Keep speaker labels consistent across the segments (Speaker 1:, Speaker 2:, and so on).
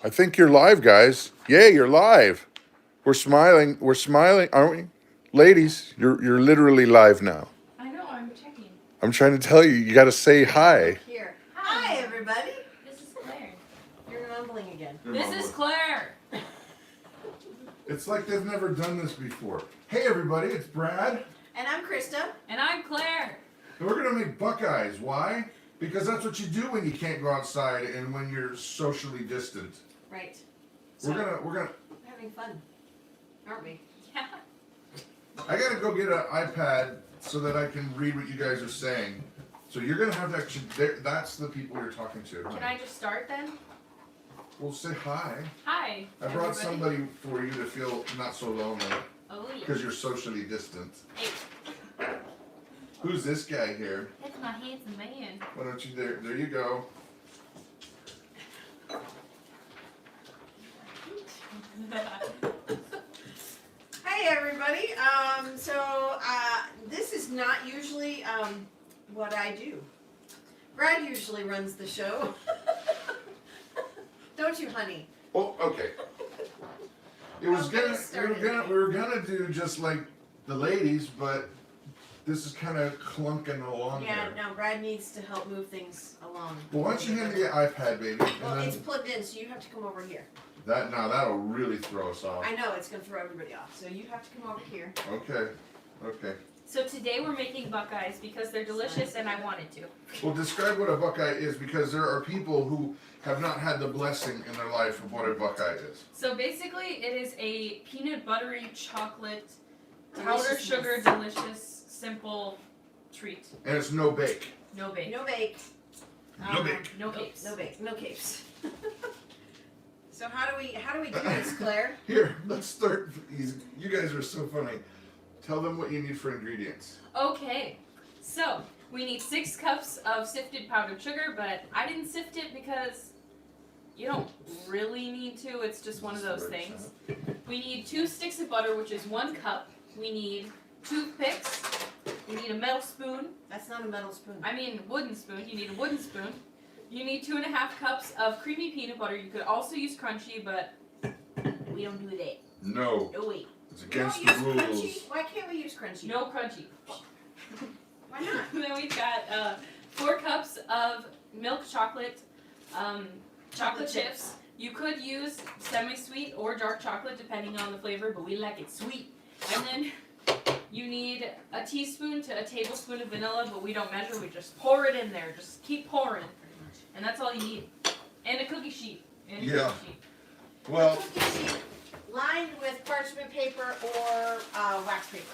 Speaker 1: I think you're live, guys. Yay, you're live. We're smiling. We're smiling, aren't we? Ladies, you're literally live now.
Speaker 2: I know, I'm checking.
Speaker 1: I'm trying to tell you, you got to say hi.
Speaker 3: Here. Hi, everybody.
Speaker 2: This is Claire.
Speaker 3: You're mumbling again.
Speaker 2: This is Claire.
Speaker 1: It's like they've never done this before. Hey, everybody, it's Brad.
Speaker 3: And I'm Christa.
Speaker 2: And I'm Claire.
Speaker 1: And we're going to make Buckeyes. Why? Because that's what you do when you can't go outside and when you're socially distant.
Speaker 3: Right.
Speaker 1: We're gonna
Speaker 3: having fun, aren't we?
Speaker 2: Yeah.
Speaker 1: I gotta go get an iPad so that I can read what you guys are saying. So you're gonna have to actually. That's the people you're talking to.
Speaker 2: Can I just start then?
Speaker 1: Well, say hi.
Speaker 2: Hi.
Speaker 1: I brought
Speaker 2: everybody.
Speaker 1: somebody for you to feel not so lonely
Speaker 2: Oh, yeah.
Speaker 1: because you're socially distant.
Speaker 2: Hey,
Speaker 1: Who's this guy here?
Speaker 2: that's my handsome man.
Speaker 1: Why don't you there you go.
Speaker 3: Hey, everybody. This is not usually what I do. Brad usually runs the show. Don't you, honey?
Speaker 1: Oh, okay. It was we were gonna do just like the ladies, but this is kind of clunking along
Speaker 3: Yeah,
Speaker 1: here.
Speaker 3: no, Brad needs to help move things along.
Speaker 1: Well, why don't you hand me the iPad, baby?
Speaker 3: Well,
Speaker 1: And
Speaker 3: it's
Speaker 1: then
Speaker 3: plugged in, so you have to come over here.
Speaker 1: that'll really throw us off.
Speaker 3: I know, it's going to throw everybody off, so you have to come over here.
Speaker 1: Okay. Okay.
Speaker 2: So today we're making Buckeyes because they're delicious and I wanted to.
Speaker 1: Well, describe what a Buckeye is because there are people who have not had the blessing in their life of what a Buckeye is.
Speaker 2: So basically it is a peanut buttery chocolate, powder
Speaker 3: Deliciousness.
Speaker 2: sugar, delicious, simple treat.
Speaker 1: And it's no bake.
Speaker 2: No bake.
Speaker 3: No bake.
Speaker 1: No bake.
Speaker 2: No cakes.
Speaker 3: No bake. No capes. So how do we do this, Claire?
Speaker 1: Here, let's start. You guys are so funny. Tell them what you need for ingredients.
Speaker 2: Okay, so we need 6 cups of sifted powdered sugar, but I didn't sift it because you don't really need to. It's just one of those things. We need 2 sticks of butter, which is 1 cup. We need toothpicks. We need a metal spoon.
Speaker 3: That's not a metal spoon.
Speaker 2: I mean wooden spoon. You need a wooden spoon. You need 2.5 cups of creamy peanut butter. You could also use crunchy, but we don't do that.
Speaker 1: No.
Speaker 2: No wait.
Speaker 1: It's
Speaker 3: We
Speaker 1: against
Speaker 3: don't
Speaker 1: the
Speaker 3: use
Speaker 1: rules.
Speaker 3: crunchy. Why can't we use crunchy?
Speaker 2: No crunchy.
Speaker 3: Why not?
Speaker 2: Then we've got 4 cups of milk chocolate, chocolate chips. You could use semi-sweet or dark chocolate depending on the flavor, but we like it sweet. And then you need a teaspoon to a tablespoon of vanilla, but we don't measure, we just pour it in there. Just keep pouring. And that's all you need. And a cookie sheet. And a
Speaker 1: Yeah.
Speaker 2: cookie sheet.
Speaker 1: Well,
Speaker 3: Cookie sheet lined with parchment paper or wax paper.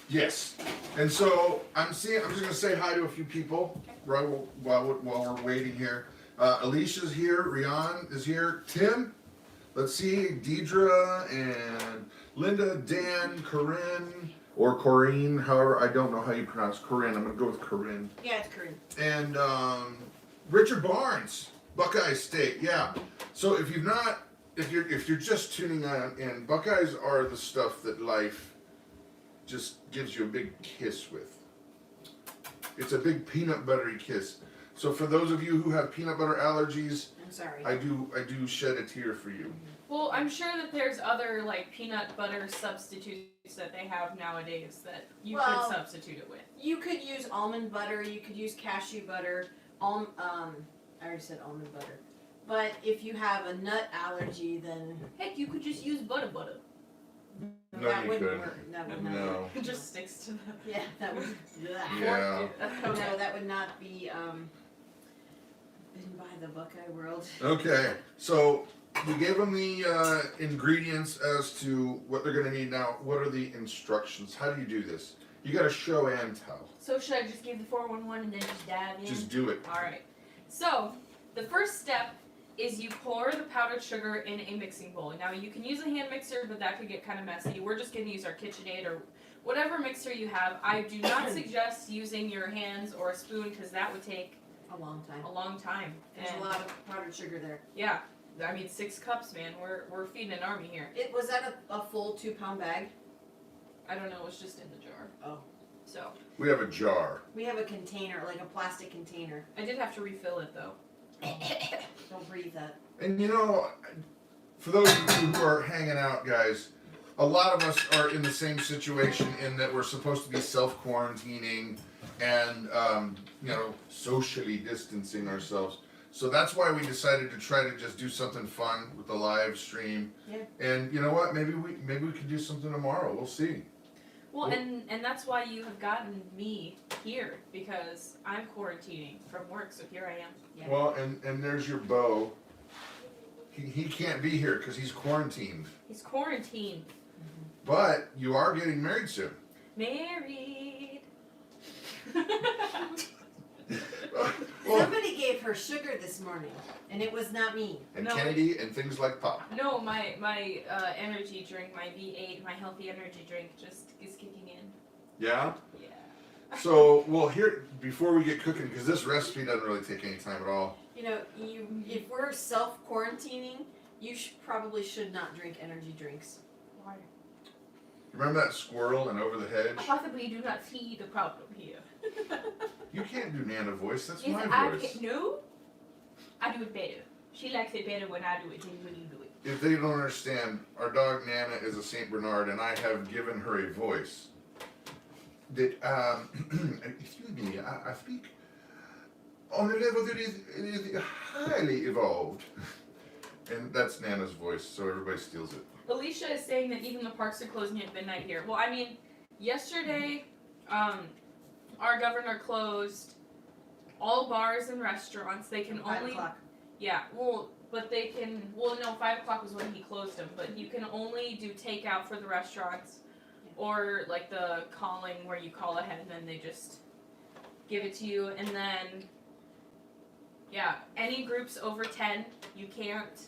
Speaker 1: yes. And so I'm just gonna say hi to a few people right while we're waiting here. Alicia's here. Rian is here. Tim. Let's see. Deidre and Linda, Dan, Corinne, or Corinne. However, I don't know how you pronounce Corinne. I'm gonna go with Corinne.
Speaker 3: Yeah, it's Corinne.
Speaker 1: And Richard Barnes, Buckeye State. Yeah. So if you're just tuning in, Buckeyes are the stuff that life just gives you a big kiss with. It's a big peanut buttery kiss. So for those of you who have peanut butter allergies,
Speaker 3: I'm sorry.
Speaker 1: I do shed a tear for you.
Speaker 2: Well, I'm sure that there's other like peanut butter substitutes that they have nowadays that you could substitute it with.
Speaker 3: You could use almond butter. You could use cashew butter. I already said almond butter. But if you have a nut allergy, then
Speaker 2: Heck, you could just use butter.
Speaker 1: No,
Speaker 3: that
Speaker 1: you
Speaker 3: wouldn't
Speaker 1: couldn't.
Speaker 3: work. That would not
Speaker 1: No.
Speaker 3: work.
Speaker 2: It just sticks to the.
Speaker 3: Yeah, that would.
Speaker 1: Yeah.
Speaker 3: No, that would not be bitten by the Buckeye world.
Speaker 1: Okay. So you gave them the ingredients as to what they're going to need. Now, what are the instructions? How do you do this? You got to show and tell.
Speaker 2: So should I just give the 411 and then just dive in?
Speaker 1: Just do it.
Speaker 2: All right. So the first step is you pour the powdered sugar in a mixing bowl. Now you can use a hand mixer, but that could get kind of messy. We're just going to use our KitchenAid or whatever mixer you have. I do not suggest using your hands or a spoon because that would take
Speaker 3: A long time.
Speaker 2: a long time.
Speaker 3: There's
Speaker 2: And
Speaker 3: a lot of powdered sugar there.
Speaker 2: yeah, I mean 6 cups, man. We're feeding an army here.
Speaker 3: Was that a full 2-pound bag?
Speaker 2: I don't know. It was just in the jar.
Speaker 3: Oh.
Speaker 2: So
Speaker 1: We have a jar.
Speaker 3: We have a container, like a plastic container.
Speaker 2: I did have to refill it though.
Speaker 3: Don't breathe that.
Speaker 1: And you know, for those of you who are hanging out, guys, a lot of us are in the same situation in that we're supposed to be self-quarantining and, you know, socially distancing ourselves. So that's why we decided to try to just do something fun with the live stream.
Speaker 3: Yeah.
Speaker 1: And you know what? Maybe we could do something tomorrow. We'll see.
Speaker 2: Well, and that's why you have gotten me here, because I'm quarantining from work, so here I am.
Speaker 3: Yeah.
Speaker 1: Well, and there's your beau. He can't be here because he's quarantined.
Speaker 2: He's quarantined.
Speaker 1: But you are getting married soon.
Speaker 2: Married.
Speaker 1: Well,
Speaker 3: Somebody gave her sugar this morning, and it was not me.
Speaker 1: and
Speaker 2: No.
Speaker 1: Kennedy and things like pop.
Speaker 2: No, my energy drink, my V8, my healthy energy drink just is kicking in.
Speaker 1: Yeah?
Speaker 2: Yeah.
Speaker 1: So, well, here, before we get cooking, because this recipe doesn't really take any time at all.
Speaker 3: You know, if we're self-quarantining, you probably should not drink energy drinks.
Speaker 2: Why?
Speaker 1: Remember that squirrel and Over the Hedge?
Speaker 2: Possibly do not see the problem here.
Speaker 1: You can't do Nana voice, that's
Speaker 2: Yes,
Speaker 1: my
Speaker 2: I
Speaker 1: voice.
Speaker 2: can, no, I do it better. She likes it better when I do it than when you do it.
Speaker 1: If they don't understand, our dog Nana is a Saint Bernard, and I have given her a voice. That, excuse me, I speak on a level that is highly evolved. And that's Nana's voice, so everybody steals it.
Speaker 2: Alicia is saying that even the parks are closing at midnight here. Well, I mean, yesterday, our governor closed all bars and restaurants. They can
Speaker 3: 5
Speaker 2: only,
Speaker 3: o'clock.
Speaker 2: yeah, well, but they can, well, no, 5 o'clock was when he closed them, but you can only do takeout for the restaurants, or like the calling where you call ahead and then they just give it to you, and then, yeah, any groups over 10, you can't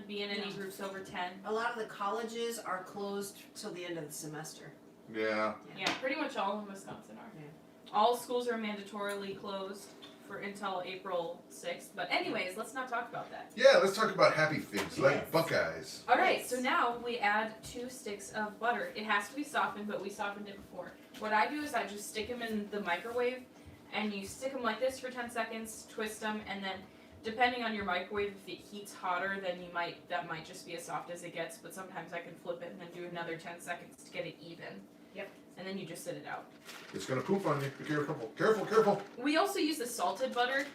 Speaker 2: be in any
Speaker 3: No.
Speaker 2: groups over 10.
Speaker 3: A lot of the colleges are closed till the end of the semester.
Speaker 1: Yeah.
Speaker 2: Yeah, pretty much all in Wisconsin are.
Speaker 3: Yeah.
Speaker 2: All schools are mandatorily closed for until April 6th. But anyways, let's not talk about that.
Speaker 1: Yeah, let's talk about happy things, like
Speaker 3: Yes.
Speaker 1: Buckeyes.
Speaker 2: Alright,
Speaker 3: Yes.
Speaker 2: so now we add 2 sticks of butter. It has to be softened, but we softened it before. What I do is I just stick them in the microwave, and you stick them like this for 10 seconds, twist them, and then depending on your microwave, if it heats hotter, then that might just be as soft as it gets, but sometimes I can flip it and then do another 10 seconds to get it even.
Speaker 3: Yep.
Speaker 2: And then you just sit it out.
Speaker 1: It's gonna poop on you. Be careful. Careful, careful.
Speaker 2: We also use the salted butter.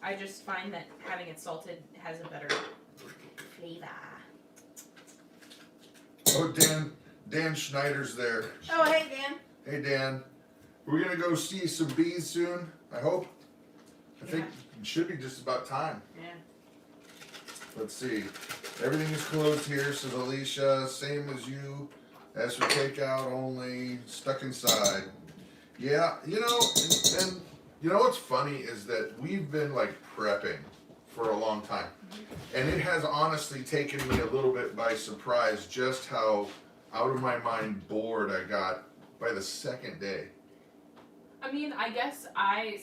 Speaker 2: I just find that having it salted has a better flavor.
Speaker 1: Oh, Dan Schneider's there.
Speaker 3: Oh, hey, Dan.
Speaker 1: Hey, Dan. We're gonna go see some bees soon, I hope. I think it should be just about time.
Speaker 3: Yeah.
Speaker 1: Let's see. Everything is closed here, says Alicia. Same as you. As for takeout only, stuck inside. Yeah, you know, and you know what's funny is that we've been like prepping for a long time. And it has honestly taken me a little bit by surprise just how out of my mind bored I got by the second day.
Speaker 2: I mean, I guess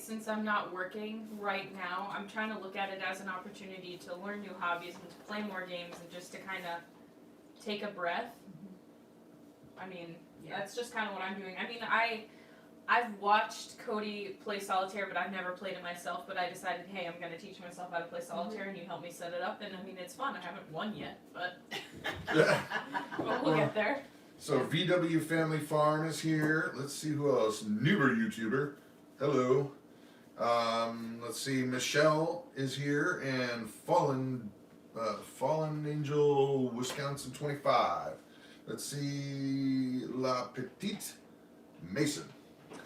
Speaker 2: since I'm not working right now, I'm trying to look at it as an opportunity to learn new hobbies and to play more games and just to kind of take a breath. I mean,
Speaker 3: Yeah.
Speaker 2: that's just kind of what I'm doing. I mean, I've watched Cody play solitaire, but I've never played it myself. But I decided, hey, I'm going to teach myself how to play solitaire, and you help me set it up. And I mean, it's fun. I haven't won yet, but we'll get there.
Speaker 1: So VW Family Farm is here. Let's see who else. Newer YouTuber. Hello. Let's see. Michelle is here, and Fallen Angel Wisconsin 25. Let's see. La Petite Mason.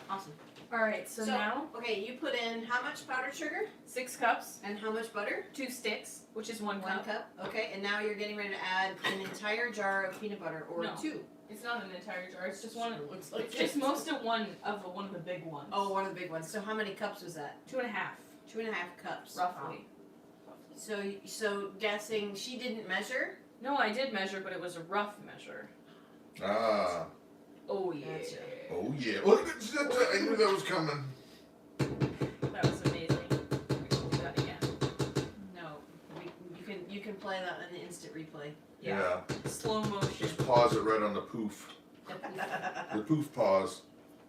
Speaker 3: Awesome.
Speaker 2: All right, so now
Speaker 3: Okay, you put in how much powdered sugar
Speaker 2: 6 cups,
Speaker 3: and how much butter?
Speaker 2: 2 sticks, which is 1
Speaker 3: 1
Speaker 2: cup.
Speaker 3: cup. Okay, and now you're getting ready to add an entire jar of peanut butter, or
Speaker 2: No.
Speaker 3: 2.
Speaker 2: It's not an entire jar. It's just one.
Speaker 3: It looks like
Speaker 2: It's just most of one of the big ones.
Speaker 3: Oh, one of the big ones. So how many cups was that?
Speaker 2: 2.5
Speaker 3: 2.5 cups.
Speaker 2: roughly.
Speaker 3: So guessing she didn't measure.
Speaker 2: No, I did measure, but it was a rough measure.
Speaker 1: Ah.
Speaker 2: Oh yeah.
Speaker 3: Gotcha.
Speaker 1: Oh yeah. Look, I knew that was coming.
Speaker 2: That was amazing. We can do that again.
Speaker 3: No, you can play that in the instant replay.
Speaker 2: Yeah. Slow motion.
Speaker 1: Just pause it right on the poof. The poof pause.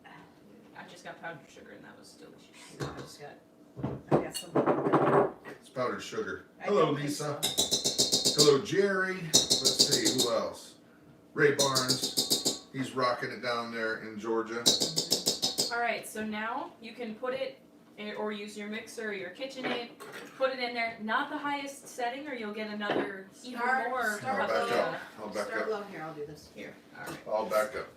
Speaker 2: I just got powdered sugar and that was delicious.
Speaker 3: I just got got some.
Speaker 1: It's powdered sugar.
Speaker 3: I
Speaker 1: Hello,
Speaker 3: don't think
Speaker 1: Lisa.
Speaker 3: so.
Speaker 1: Hello, Jerry. Let's see, who else? Ray Barnes. He's rocking it down there in Georgia.
Speaker 2: Alright, so now you can put it, or use your mixer or your KitchenAid, put it in there, not the highest setting, or you'll get another even more.
Speaker 3: Start
Speaker 1: I'll back
Speaker 3: low.
Speaker 1: up. I'll back
Speaker 3: Start
Speaker 1: up.
Speaker 3: low here. I'll do this. Here. All right.
Speaker 1: I'll back up.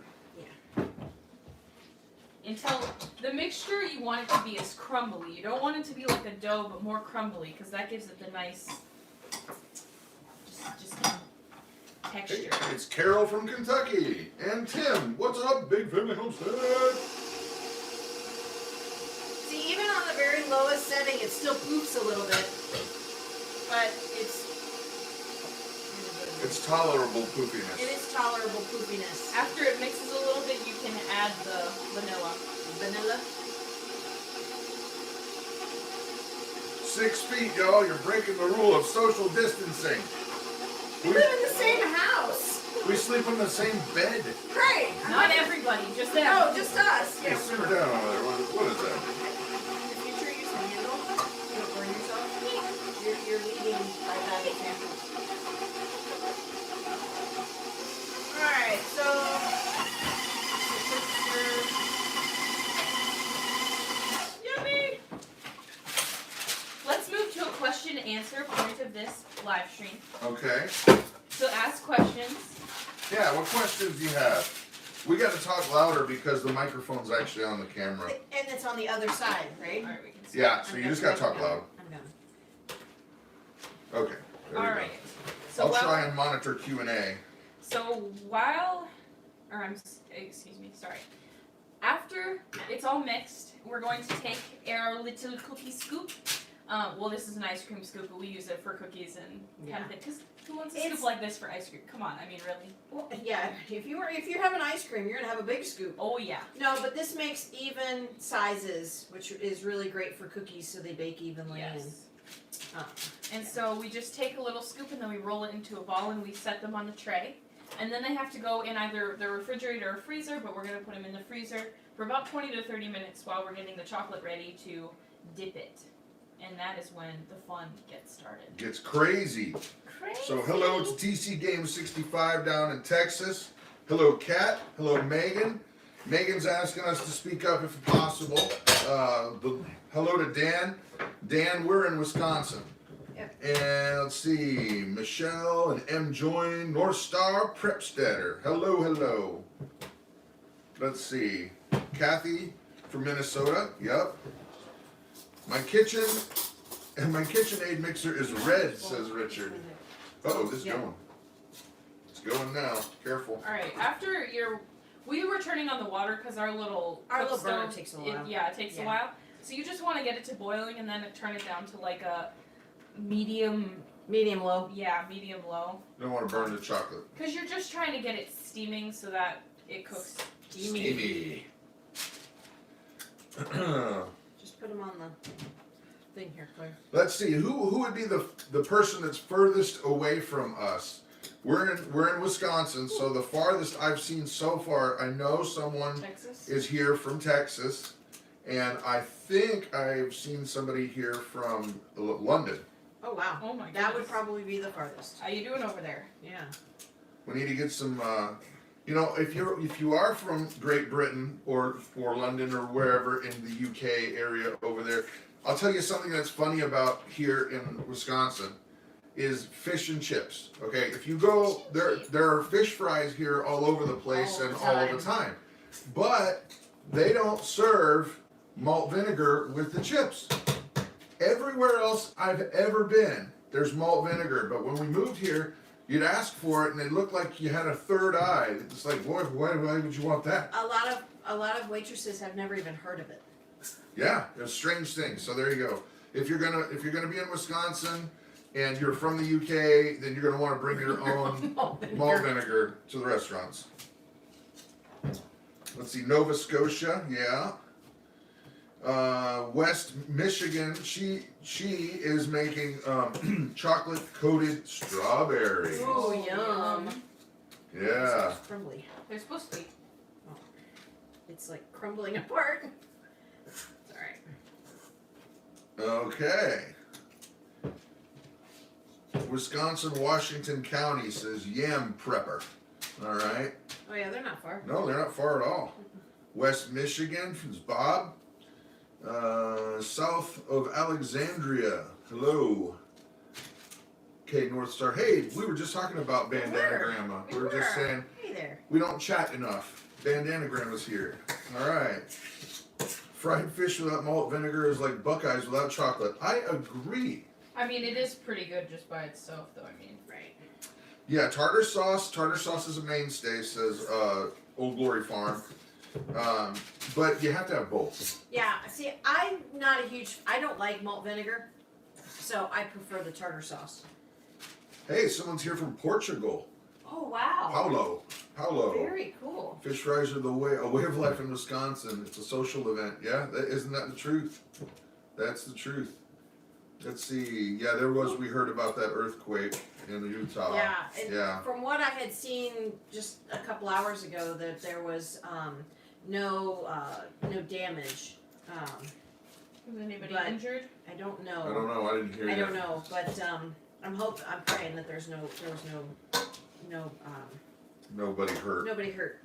Speaker 2: Until the mixture, you want it to be as crumbly. You don't want it to be like a dough, but more crumbly, because that gives it the nice, just
Speaker 1: Hey,
Speaker 2: texture.
Speaker 1: it's Carol from Kentucky. And Tim. What's up, Big Family Homestead?
Speaker 3: See, even on the very lowest setting, it still poofs a little bit, but
Speaker 1: It's tolerable poofiness.
Speaker 3: it is tolerable poofiness.
Speaker 2: After it mixes a little bit, you can add the vanilla.
Speaker 3: Vanilla.
Speaker 1: 6 feet, y'all. You're breaking the rule of social distancing.
Speaker 3: We live in the same house.
Speaker 1: We sleep in the same bed.
Speaker 3: Great.
Speaker 2: Not everybody, just them.
Speaker 3: No, just us.
Speaker 1: Hey,
Speaker 3: Yeah.
Speaker 1: simmer down over there. What is that?
Speaker 3: In the future, use the handle. You don't burn yourself. You're leading by that example. All right, so.
Speaker 2: Yummy! Let's move to a question and answer point of this live stream.
Speaker 1: Okay.
Speaker 2: So ask questions.
Speaker 1: Yeah, what questions do you have? We got to talk louder because the microphone's actually on the camera.
Speaker 3: And it's on the other side, right?
Speaker 2: Alright, we can see.
Speaker 1: Yeah, so you just got to talk loud.
Speaker 3: I'm done.
Speaker 1: Okay. There we go.
Speaker 2: Alright. So
Speaker 1: I'll
Speaker 2: while,
Speaker 1: try and monitor Q&A.
Speaker 2: So while, excuse me, sorry. After it's all mixed, we're going to take our little cookie scoop. Well, this is an ice cream scoop, but we use it for cookies and kind of thing. Because who wants a scoop like this for ice cream? Come on, I mean, really?
Speaker 3: Well, yeah, if you're having ice cream, you're gonna have a big scoop.
Speaker 2: Oh yeah.
Speaker 3: No, but this makes even sizes, which is really great for cookies, so they bake evenly.
Speaker 2: Yes.
Speaker 3: And,
Speaker 2: And so we just take a little scoop and then we roll it into a ball and we set them on the tray. And then they have to go in either the refrigerator or freezer, but we're going to put them in the freezer for about 20 to 30 minutes while we're getting the chocolate ready to dip it. And that is when the fun gets started.
Speaker 1: Gets crazy.
Speaker 2: Crazy.
Speaker 1: So hello to TC Game 65 down in Texas. Hello, Kat. Hello, Megan. Megan's asking us to speak up if possible. Hello to Dan. Dan, we're in Wisconsin.
Speaker 3: Yep.
Speaker 1: And let's see, Michelle and M join. North Star Prepstetter. Hello, hello. Let's see, Kathy from Minnesota. Yep. My KitchenAid mixer is red, says Richard. Uh-oh, this is going. It's going now. Careful.
Speaker 2: Alright, after we were turning on the water because our little
Speaker 3: Our
Speaker 2: cook
Speaker 3: little burner
Speaker 2: stove,
Speaker 3: takes a while.
Speaker 2: it takes a while. So you just want to get it to boiling and then turn it down to like a medium
Speaker 3: low.
Speaker 2: Yeah, medium low.
Speaker 1: Don't want to burn the chocolate.
Speaker 2: Because you're just trying to get it steaming so that it cooks.
Speaker 1: Steamy.
Speaker 3: Just put them on the thing here, Claire.
Speaker 1: Let's see, who would be the person that's furthest away from us? We're in Wisconsin, so the farthest I've seen so far, I know someone
Speaker 2: Texas?
Speaker 1: is here from Texas, and I think I've seen somebody here from London.
Speaker 3: Oh wow.
Speaker 2: Oh my god.
Speaker 3: That would probably be the farthest.
Speaker 2: How you doing over there?
Speaker 3: Yeah.
Speaker 1: We need to get some, if you are from Great Britain or London or wherever in the UK area over there, I'll tell you something that's funny about here in Wisconsin is fish and chips. Okay, if you go there are fish fries here all over the place and all the time, but they don't serve malt vinegar with the chips. Everywhere else I've ever been, there's malt vinegar, but when we moved here, you'd ask for it and it looked like you had a third eye. It's like, boy, why would you want that?
Speaker 3: A lot of waitresses have never even heard of it.
Speaker 1: Yeah, it's a strange thing. So there you go. If you're gonna be in Wisconsin and you're from the UK, then you're gonna want to bring your own malt vinegar to the restaurants. Let's see, Nova Scotia, yeah. West Michigan, she is making chocolate coated strawberries.
Speaker 3: Oh, yum.
Speaker 1: Yeah.
Speaker 3: It's crumbly.
Speaker 2: They're supposed to be.
Speaker 3: It's like crumbling apart. It's
Speaker 1: Okay. Wisconsin, Washington County says yam prepper. All right.
Speaker 3: Oh yeah, they're not far.
Speaker 1: No, they're not far at all. West Michigan is Bob. South of Alexandria. Hello. Okay, North Star. Hey, we were just talking about Bandana Grandma. We were just saying
Speaker 3: Hey there.
Speaker 1: we don't chat enough. Bandana Grandma's here. All right. Fried fish without malt vinegar is like Buckeyes without chocolate. I agree.
Speaker 2: I mean, it is pretty good just by itself, though. I mean,
Speaker 3: Right.
Speaker 1: Yeah, tartar sauce. Tartar sauce is a mainstay, says Old Glory Farm. But you have to have both.
Speaker 3: Yeah. See, I'm not a huge. I don't like malt vinegar, so I prefer the tartar sauce.
Speaker 1: Hey, someone's here from Portugal.
Speaker 3: Oh wow.
Speaker 1: Paulo.
Speaker 3: Very cool.
Speaker 1: Fish fries are a way of life in Wisconsin. It's a social event. Yeah, isn't that the truth? That's the truth. Let's see. Yeah, we heard about that earthquake in Utah.
Speaker 3: Yeah. And
Speaker 1: Yeah.
Speaker 3: From what I had seen just a couple hours ago, that there was no damage.
Speaker 2: was anybody
Speaker 3: But-
Speaker 2: injured?
Speaker 3: I don't know.
Speaker 1: I don't know. I didn't hear you.
Speaker 3: I don't know, but I'm praying that there was no
Speaker 1: Nobody hurt.
Speaker 3: nobody hurt.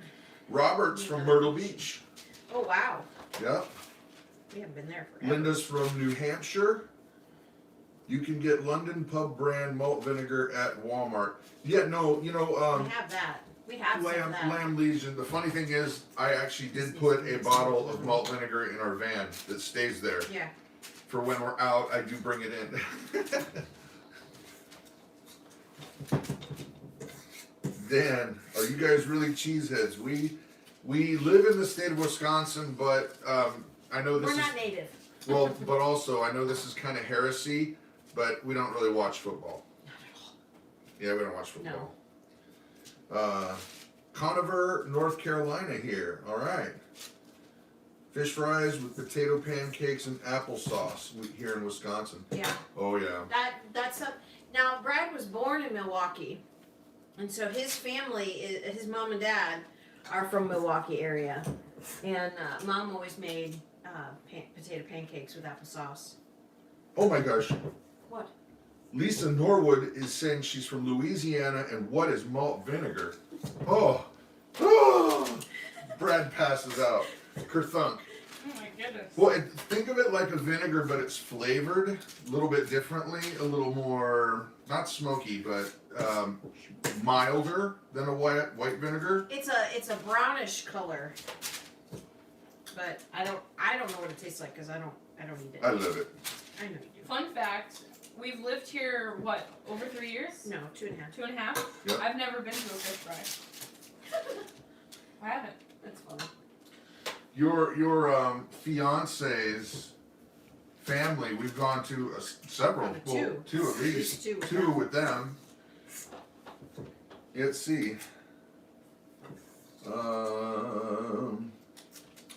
Speaker 1: Robert's from Myrtle Beach.
Speaker 3: Oh wow.
Speaker 1: Yep.
Speaker 3: We haven't been there forever.
Speaker 1: Linda's from New Hampshire. You can get London Pub brand malt vinegar at Walmart. Yeah, no,
Speaker 3: we have that. We have some of that.
Speaker 1: Lamb Legion. The funny thing is, I actually did put a bottle of malt vinegar in our van that stays there.
Speaker 3: Yeah.
Speaker 1: For when we're out, I do bring it in. Dan, are you guys really cheeseheads? We live in the state of Wisconsin, but I know this
Speaker 3: We're
Speaker 1: is
Speaker 3: not native.
Speaker 1: well, but also I know this is kind of heresy, but we don't really watch football. Yeah, we don't watch football. Conover, North Carolina here. All right. Fish fries with potato pancakes and applesauce here in Wisconsin.
Speaker 3: Yeah.
Speaker 1: Oh yeah.
Speaker 3: That's a, now Brad was born in Milwaukee, and so his family, his mom and dad, are from Milwaukee area, and mom always made potato pancakes with applesauce.
Speaker 1: Oh my gosh.
Speaker 3: What?
Speaker 1: Lisa Norwood is saying she's from Louisiana, and what is malt vinegar? Oh. Brad passes out. Kerthunk.
Speaker 2: Oh my goodness.
Speaker 1: Well, think of it like a vinegar, but it's flavored a little bit differently, a little more, not smoky, but milder than a white vinegar.
Speaker 3: It's a brownish color, but I don't know what it tastes like because I don't eat it.
Speaker 1: I love it.
Speaker 3: I know you do.
Speaker 2: Fun fact, we've lived here, what, over 3 years?
Speaker 3: No, 2.5.
Speaker 2: 2.5?
Speaker 1: Yep.
Speaker 2: I've never been to a fish fry. I haven't.
Speaker 3: That's funny.
Speaker 1: Your fiance's family, we've gone to several,
Speaker 3: Gone to
Speaker 1: well,
Speaker 3: two.
Speaker 1: two at least,
Speaker 3: Two with
Speaker 1: two
Speaker 3: them.
Speaker 1: with them. Let's see.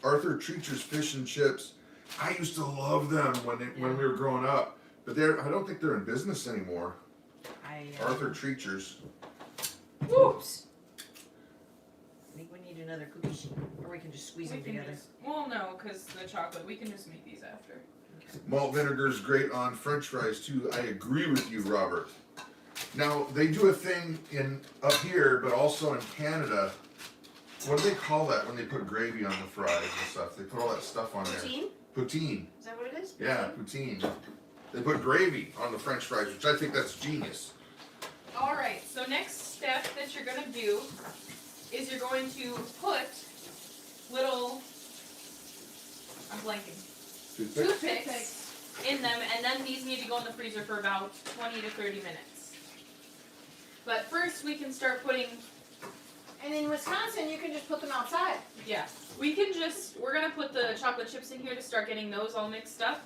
Speaker 1: Arthur Treacher's Fish and Chips. I used to love them when we were growing up, but I don't think they're in business anymore. Arthur Treacher's.
Speaker 3: Whoops. I think we need another cookie sheet, or we can just squeeze them together.
Speaker 2: Well, no, because the chocolate, we can just make these after.
Speaker 1: Malt vinegar is great on French fries too. I agree with you, Robert. Now they do a thing up here, but also in Canada. What do they call that when they put gravy on the fries and stuff? They put all that stuff on there.
Speaker 3: Poutine?
Speaker 1: Poutine.
Speaker 3: Is that what it is?
Speaker 1: Yeah, poutine. They put gravy on the French fries, which I think that's genius.
Speaker 2: Alright, so next step that you're going to do is you're going to put little, I'm blanking, toothpicks in them, and then these need to go in the freezer for about 20 to 30 minutes. But first we can start putting,
Speaker 3: And in Wisconsin, you can just put them outside.
Speaker 2: yeah, we're going to put the chocolate chips in here to start getting those all mixed up.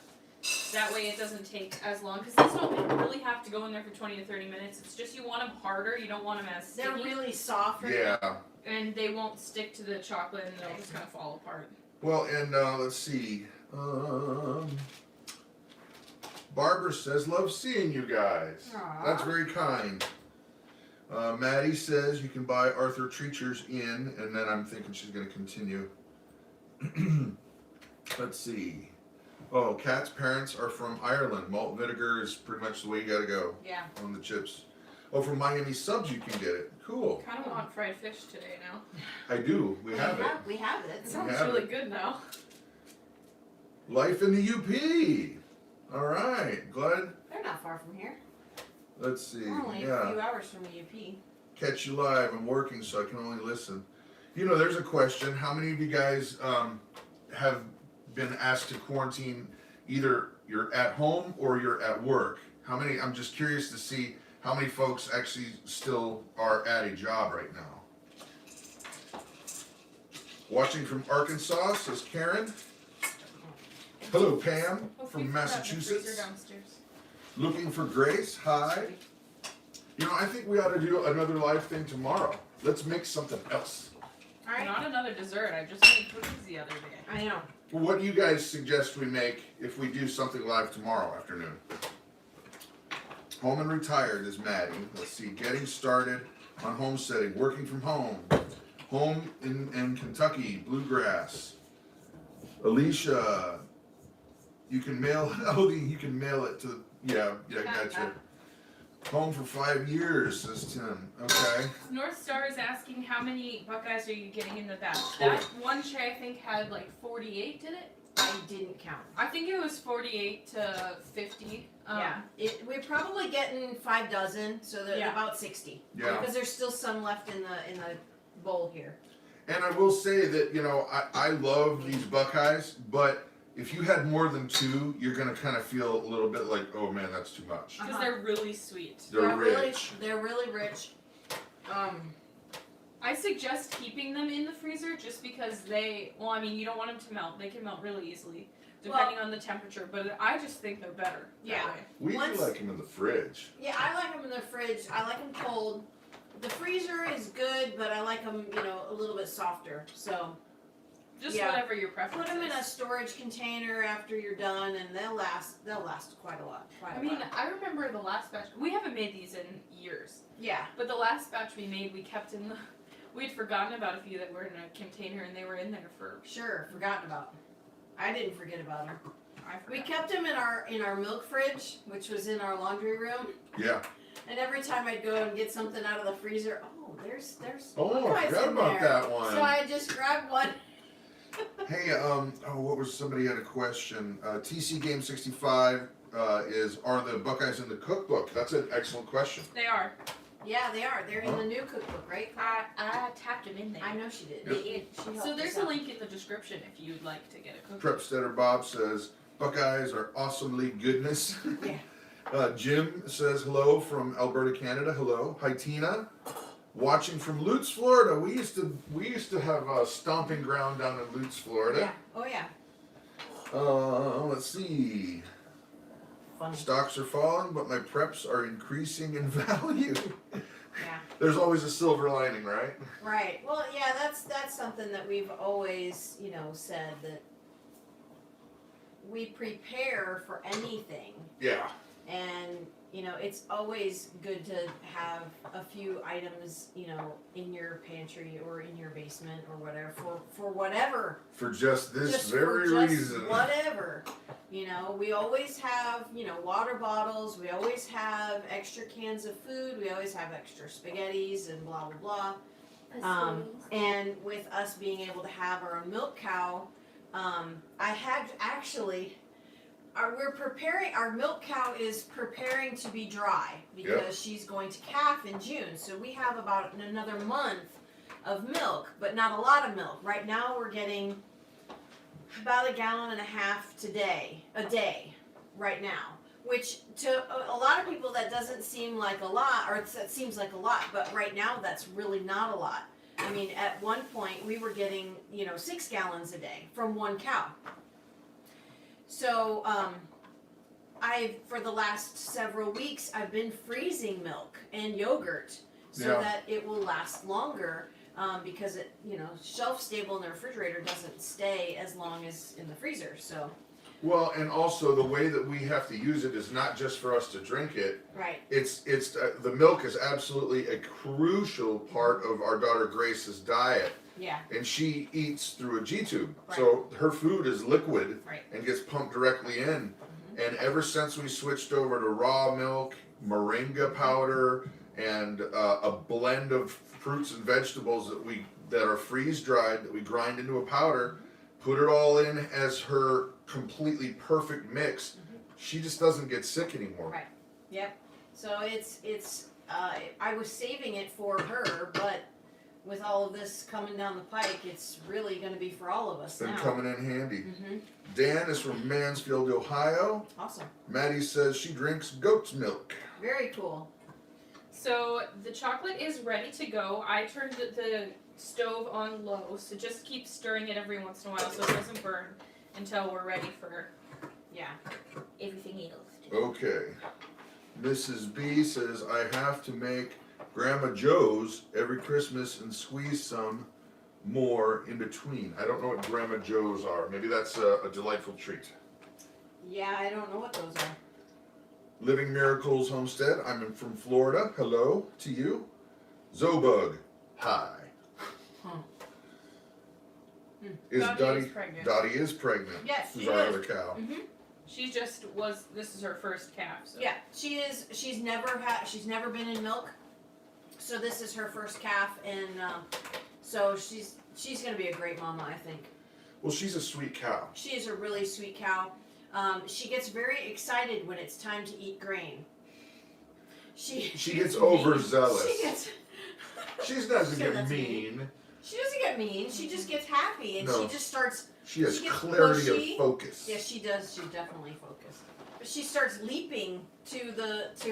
Speaker 2: That way it doesn't take as long, because these don't really have to go in there for 20 to 30 minutes. It's just you want them harder, you don't want them as sticky.
Speaker 3: They're really soft.
Speaker 1: Yeah.
Speaker 2: And they won't stick to the chocolate and they'll just kind of fall apart.
Speaker 1: Well, and let's see. Barbara says, "Love seeing you guys."
Speaker 3: Aw.
Speaker 1: That's very kind. Maddie says you can buy Arthur Treacher's in, and then I'm thinking she's going to continue. Let's see. Oh, Kat's parents are from Ireland. Malt vinegar is pretty much the way you gotta go
Speaker 2: Yeah.
Speaker 1: on the chips. Oh, from Miami Subs you can get it. Cool.
Speaker 2: Kind of want fried fish today now.
Speaker 1: I do. We have it.
Speaker 3: We have it.
Speaker 2: It sounds
Speaker 1: have
Speaker 2: really
Speaker 1: it.
Speaker 2: good now.
Speaker 1: Life in the UP. All right. Glad.
Speaker 3: They're not far from here.
Speaker 1: Let's see.
Speaker 3: We're only a
Speaker 1: Yeah.
Speaker 3: few hours from the UP.
Speaker 1: Catch you live. I'm working, so I can only listen. You know, there's a question. How many of you guys have been asked to quarantine? Either you're at home or you're at work. How many? I'm just curious to see how many folks actually still are at a job right now. Watching from Arkansas, says Karen. Hello, Pam from Massachusetts.
Speaker 2: Downstairs.
Speaker 1: Looking for Grace. Hi. You know, I think we ought to do another live thing tomorrow. Let's make something else.
Speaker 3: All right.
Speaker 2: Not another dessert. I just made cookies the other day.
Speaker 3: I know.
Speaker 1: What do you guys suggest we make if we do something live tomorrow afternoon? Home and retired is Maddie. Let's see. Getting started on homesteading. Working from home. Home in Kentucky. Bluegrass. Alicia. You can mail. Oh, you can mail it to. Yeah, gotcha. Home for 5 years, says Tim. Okay.
Speaker 2: North Star is asking how many Buckeyes are you getting in the batch? That one tray I think had like 48, did it?
Speaker 3: I didn't count.
Speaker 2: I think it was 48 to 50.
Speaker 3: Yeah. We're probably getting 5 dozen, so they're about 60.
Speaker 1: Yeah.
Speaker 3: Because there's still some left in the bowl here.
Speaker 1: And I will say that, you know, I love these Buckeyes, but if you had more than 2, you're going to kind of feel a little bit like, oh man, that's too much.
Speaker 2: Because they're really sweet.
Speaker 1: They're rich.
Speaker 3: They're really rich.
Speaker 2: I suggest keeping them in the freezer just because I mean, you don't want them to melt. They can melt really easily, depending on the temperature, but I just think they're better that way.
Speaker 1: We do like them in the fridge.
Speaker 3: Yeah, I like them in the fridge. I like them cold. The freezer is good, but I like them, a little bit softer. So
Speaker 2: Just whatever your preference
Speaker 3: put them in a
Speaker 2: is.
Speaker 3: storage container after you're done, and they'll last quite a lot.
Speaker 2: I remember the last batch. We haven't made these in years,
Speaker 3: Yeah.
Speaker 2: but the last batch we made, we kept in the. We'd forgotten about a few that were in a container, and they were in there for.
Speaker 3: Sure, forgotten about. I didn't forget about them. We
Speaker 2: forgot.
Speaker 3: kept them in our milk fridge, which was in our laundry room.
Speaker 1: Yeah.
Speaker 3: And every time I'd go and get something out of the freezer, there's
Speaker 1: Oh, I
Speaker 3: Buckeyes
Speaker 1: forgot
Speaker 3: in
Speaker 1: about
Speaker 3: there.
Speaker 1: that one.
Speaker 3: So I just grabbed one.
Speaker 1: Hey, what was somebody had a question? TC Game 65 are the Buckeyes in the cookbook? That's an excellent question.
Speaker 2: They are.
Speaker 3: Yeah, they are. They're in the new cookbook, right?
Speaker 2: I tapped them in there.
Speaker 3: I know she did.
Speaker 1: Yep.
Speaker 3: She
Speaker 2: So
Speaker 3: helped
Speaker 2: there's
Speaker 3: us
Speaker 2: a
Speaker 3: out.
Speaker 2: link in the description if you'd like to get a cookbook.
Speaker 1: Prepsteader Bob says, Buckeyes are awesomely goodness.
Speaker 3: Yeah.
Speaker 1: Jim says hello from Alberta, Canada. Hello. Hi, Tina. Watching from Lutz, Florida. We used to have a stomping ground down in Lutz, Florida.
Speaker 3: Yeah. Oh yeah.
Speaker 1: Let's see.
Speaker 3: Funny.
Speaker 1: Stocks are falling, but my preps are increasing in value.
Speaker 3: Yeah.
Speaker 1: There's always a silver lining, right?
Speaker 3: Right. Well, yeah. That's something that we've always, said that we prepare for anything,
Speaker 1: Yeah.
Speaker 3: and it's always good to have a few items, in your pantry or in your basement or whatever for whatever.
Speaker 1: For just this
Speaker 3: Just
Speaker 1: very
Speaker 3: for just
Speaker 1: reason.
Speaker 3: whatever. We always have, water bottles. We always have extra cans of food. We always have extra spaghettis and blah, blah, blah. And with us being able to have our own milk cow, I had actually, our milk cow is preparing to be dry because she's going to calf in June. So we have about another month of milk, but not a lot of milk. Right now we're getting about 1.5 gallons a day right now, which to a lot of people that doesn't seem like a lot, or that seems like a lot, but right now that's really not a lot. I mean, at one point we were getting 6 gallons a day from one cow. So for the last several weeks I've been freezing milk and yogurt so that it will last longer. Because it, shelf stable in the refrigerator doesn't stay as long as in the freezer. So
Speaker 1: Well, and also the way that we have to use it is not just for us to drink it.
Speaker 3: Right.
Speaker 1: It's the milk is absolutely a crucial part of our daughter Grace's diet.
Speaker 3: Yeah.
Speaker 1: And she eats through a G-tube.
Speaker 3: Right.
Speaker 1: So her food is liquid
Speaker 3: Right.
Speaker 1: and gets pumped directly in. And ever since we switched over to raw milk, moringa powder, and a blend of fruits and vegetables that are freeze dried that we grind into a powder, put it all in as her completely perfect mix, she just doesn't get sick anymore.
Speaker 3: Right. Yep. So it's I was saving it for her, but with all of this coming down the pike, it's really going to be for all of us
Speaker 1: Been
Speaker 3: now.
Speaker 1: coming in handy.
Speaker 3: Mm-hmm.
Speaker 1: Dan is from Mansfield, Ohio.
Speaker 3: Awesome.
Speaker 1: Maddie says she drinks goat's milk.
Speaker 3: Very cool.
Speaker 2: So the chocolate is ready to go. I turned the stove on low, so just keep stirring it every once in a while so it doesn't burn until we're ready for everything else.
Speaker 1: Okay. Mrs. B says I have to make Grandma Joe's every Christmas and squeeze some more in between. I don't know what Grandma Joe's are. Maybe that's a delightful treat.
Speaker 3: Yeah, I don't know what those are.
Speaker 1: Living Miracles Homestead. I'm from Florida. Hello to you. Zobug. Hi.
Speaker 3: Huh.
Speaker 1: Is
Speaker 2: Dottie
Speaker 1: Dottie
Speaker 2: is pregnant.
Speaker 1: Dottie is pregnant.
Speaker 3: Yes,
Speaker 1: This
Speaker 3: she
Speaker 1: is our
Speaker 3: is.
Speaker 1: other cow.
Speaker 2: This is her first calf. So.
Speaker 3: Yeah, she is. She's never been in milk, so this is her first calf, and so she's gonna be a great mama, I think.
Speaker 1: Well, she's a sweet cow.
Speaker 3: She is a really sweet cow. She gets very excited when it's time to eat grain. She
Speaker 1: gets overzealous.
Speaker 3: She gets.
Speaker 1: She doesn't
Speaker 3: Sure,
Speaker 1: get
Speaker 3: that's
Speaker 1: mean.
Speaker 3: She doesn't get mean. She just gets happy, and
Speaker 1: No.
Speaker 3: she just starts.
Speaker 1: She has
Speaker 3: She gets
Speaker 1: clarity
Speaker 3: bushy.
Speaker 1: of focus.
Speaker 3: Yes, she does. She definitely focuses. But she starts leaping to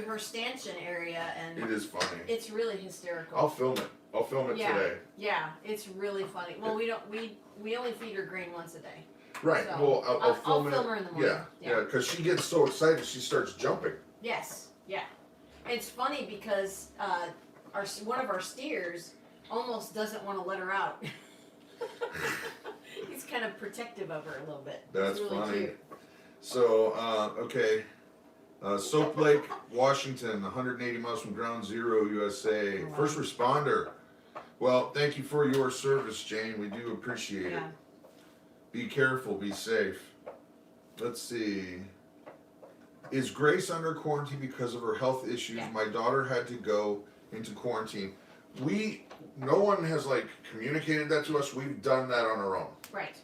Speaker 3: her stanchion area, and
Speaker 1: It is funny.
Speaker 3: it's really hysterical.
Speaker 1: I'll film it. I'll film it
Speaker 3: Yeah.
Speaker 1: today.
Speaker 3: Yeah, it's really funny. Well, we only feed her grain once a day.
Speaker 1: Right.
Speaker 3: So,
Speaker 1: well, I'll film it.
Speaker 3: her in the morning.
Speaker 1: Yeah. Yeah. Because she gets so excited, she starts jumping.
Speaker 3: Yes. Yeah. It's funny because one of our steers almost doesn't want to let her out. He's kind of protective of her a little bit.
Speaker 1: That's
Speaker 3: it's really
Speaker 1: funny.
Speaker 3: cute.
Speaker 1: So, okay. Soap Lake, Washington, 180 miles from Ground Zero, USA.
Speaker 3: Oh, wow.
Speaker 1: First responder. Well, thank you for your service, Jane. We do appreciate it.
Speaker 3: Yeah.
Speaker 1: Be careful, be safe. Let's see. Is Grace under quarantine because of her health issues?
Speaker 3: Yeah.
Speaker 1: My daughter had to go into quarantine. No one has communicated that to us. We've done that on our own.
Speaker 3: Right.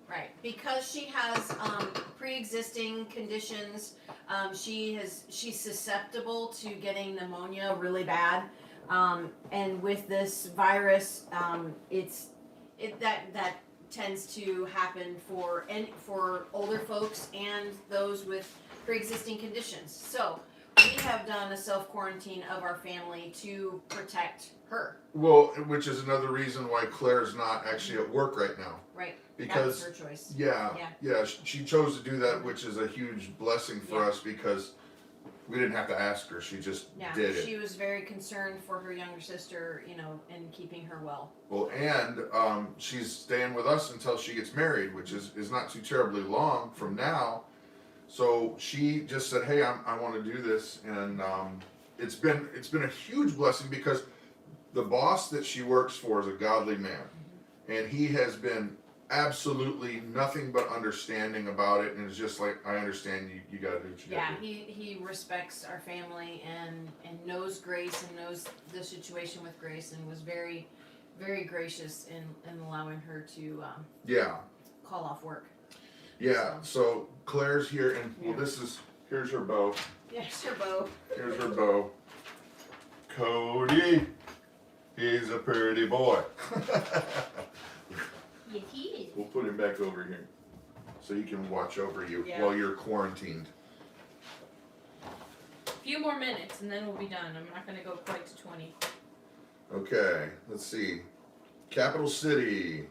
Speaker 3: Right. Because she has pre-existing conditions, she's susceptible to getting pneumonia really bad. And with this virus, that tends to happen for older folks and those with pre-existing conditions. So we have done a self-quarantine of our family to protect her.
Speaker 1: Well, which is another reason why Claire's not actually at work right now.
Speaker 3: Right.
Speaker 1: Because
Speaker 3: that was her choice.
Speaker 1: yeah, she chose to do that, which is a huge blessing for us because we didn't have to ask her. She just did it.
Speaker 3: She was very concerned for her younger sister, and keeping her well.
Speaker 1: Well, and she's staying with us until she gets married, which is not too terribly long from now. So she just said, "Hey, I want to do this," and it's been a huge blessing because the boss that she works for is a godly man, and he has been absolutely nothing but understanding about it, and it's just like, I understand you got to do what you got to do.
Speaker 3: He respects our family and knows Grace and knows the situation with Grace and was very, very gracious in allowing her to call off work.
Speaker 1: Yeah, so Claire's here, and here's her bow.
Speaker 3: Yes, her bow.
Speaker 1: Here's her bow. Cody, he's a pretty boy.
Speaker 2: Yes, he is.
Speaker 1: We'll put him back over here so he can watch over you while you're quarantined.
Speaker 2: A few more minutes and then we'll be done. I'm not going to go quite to 20.
Speaker 1: Okay, let's see. Capital City.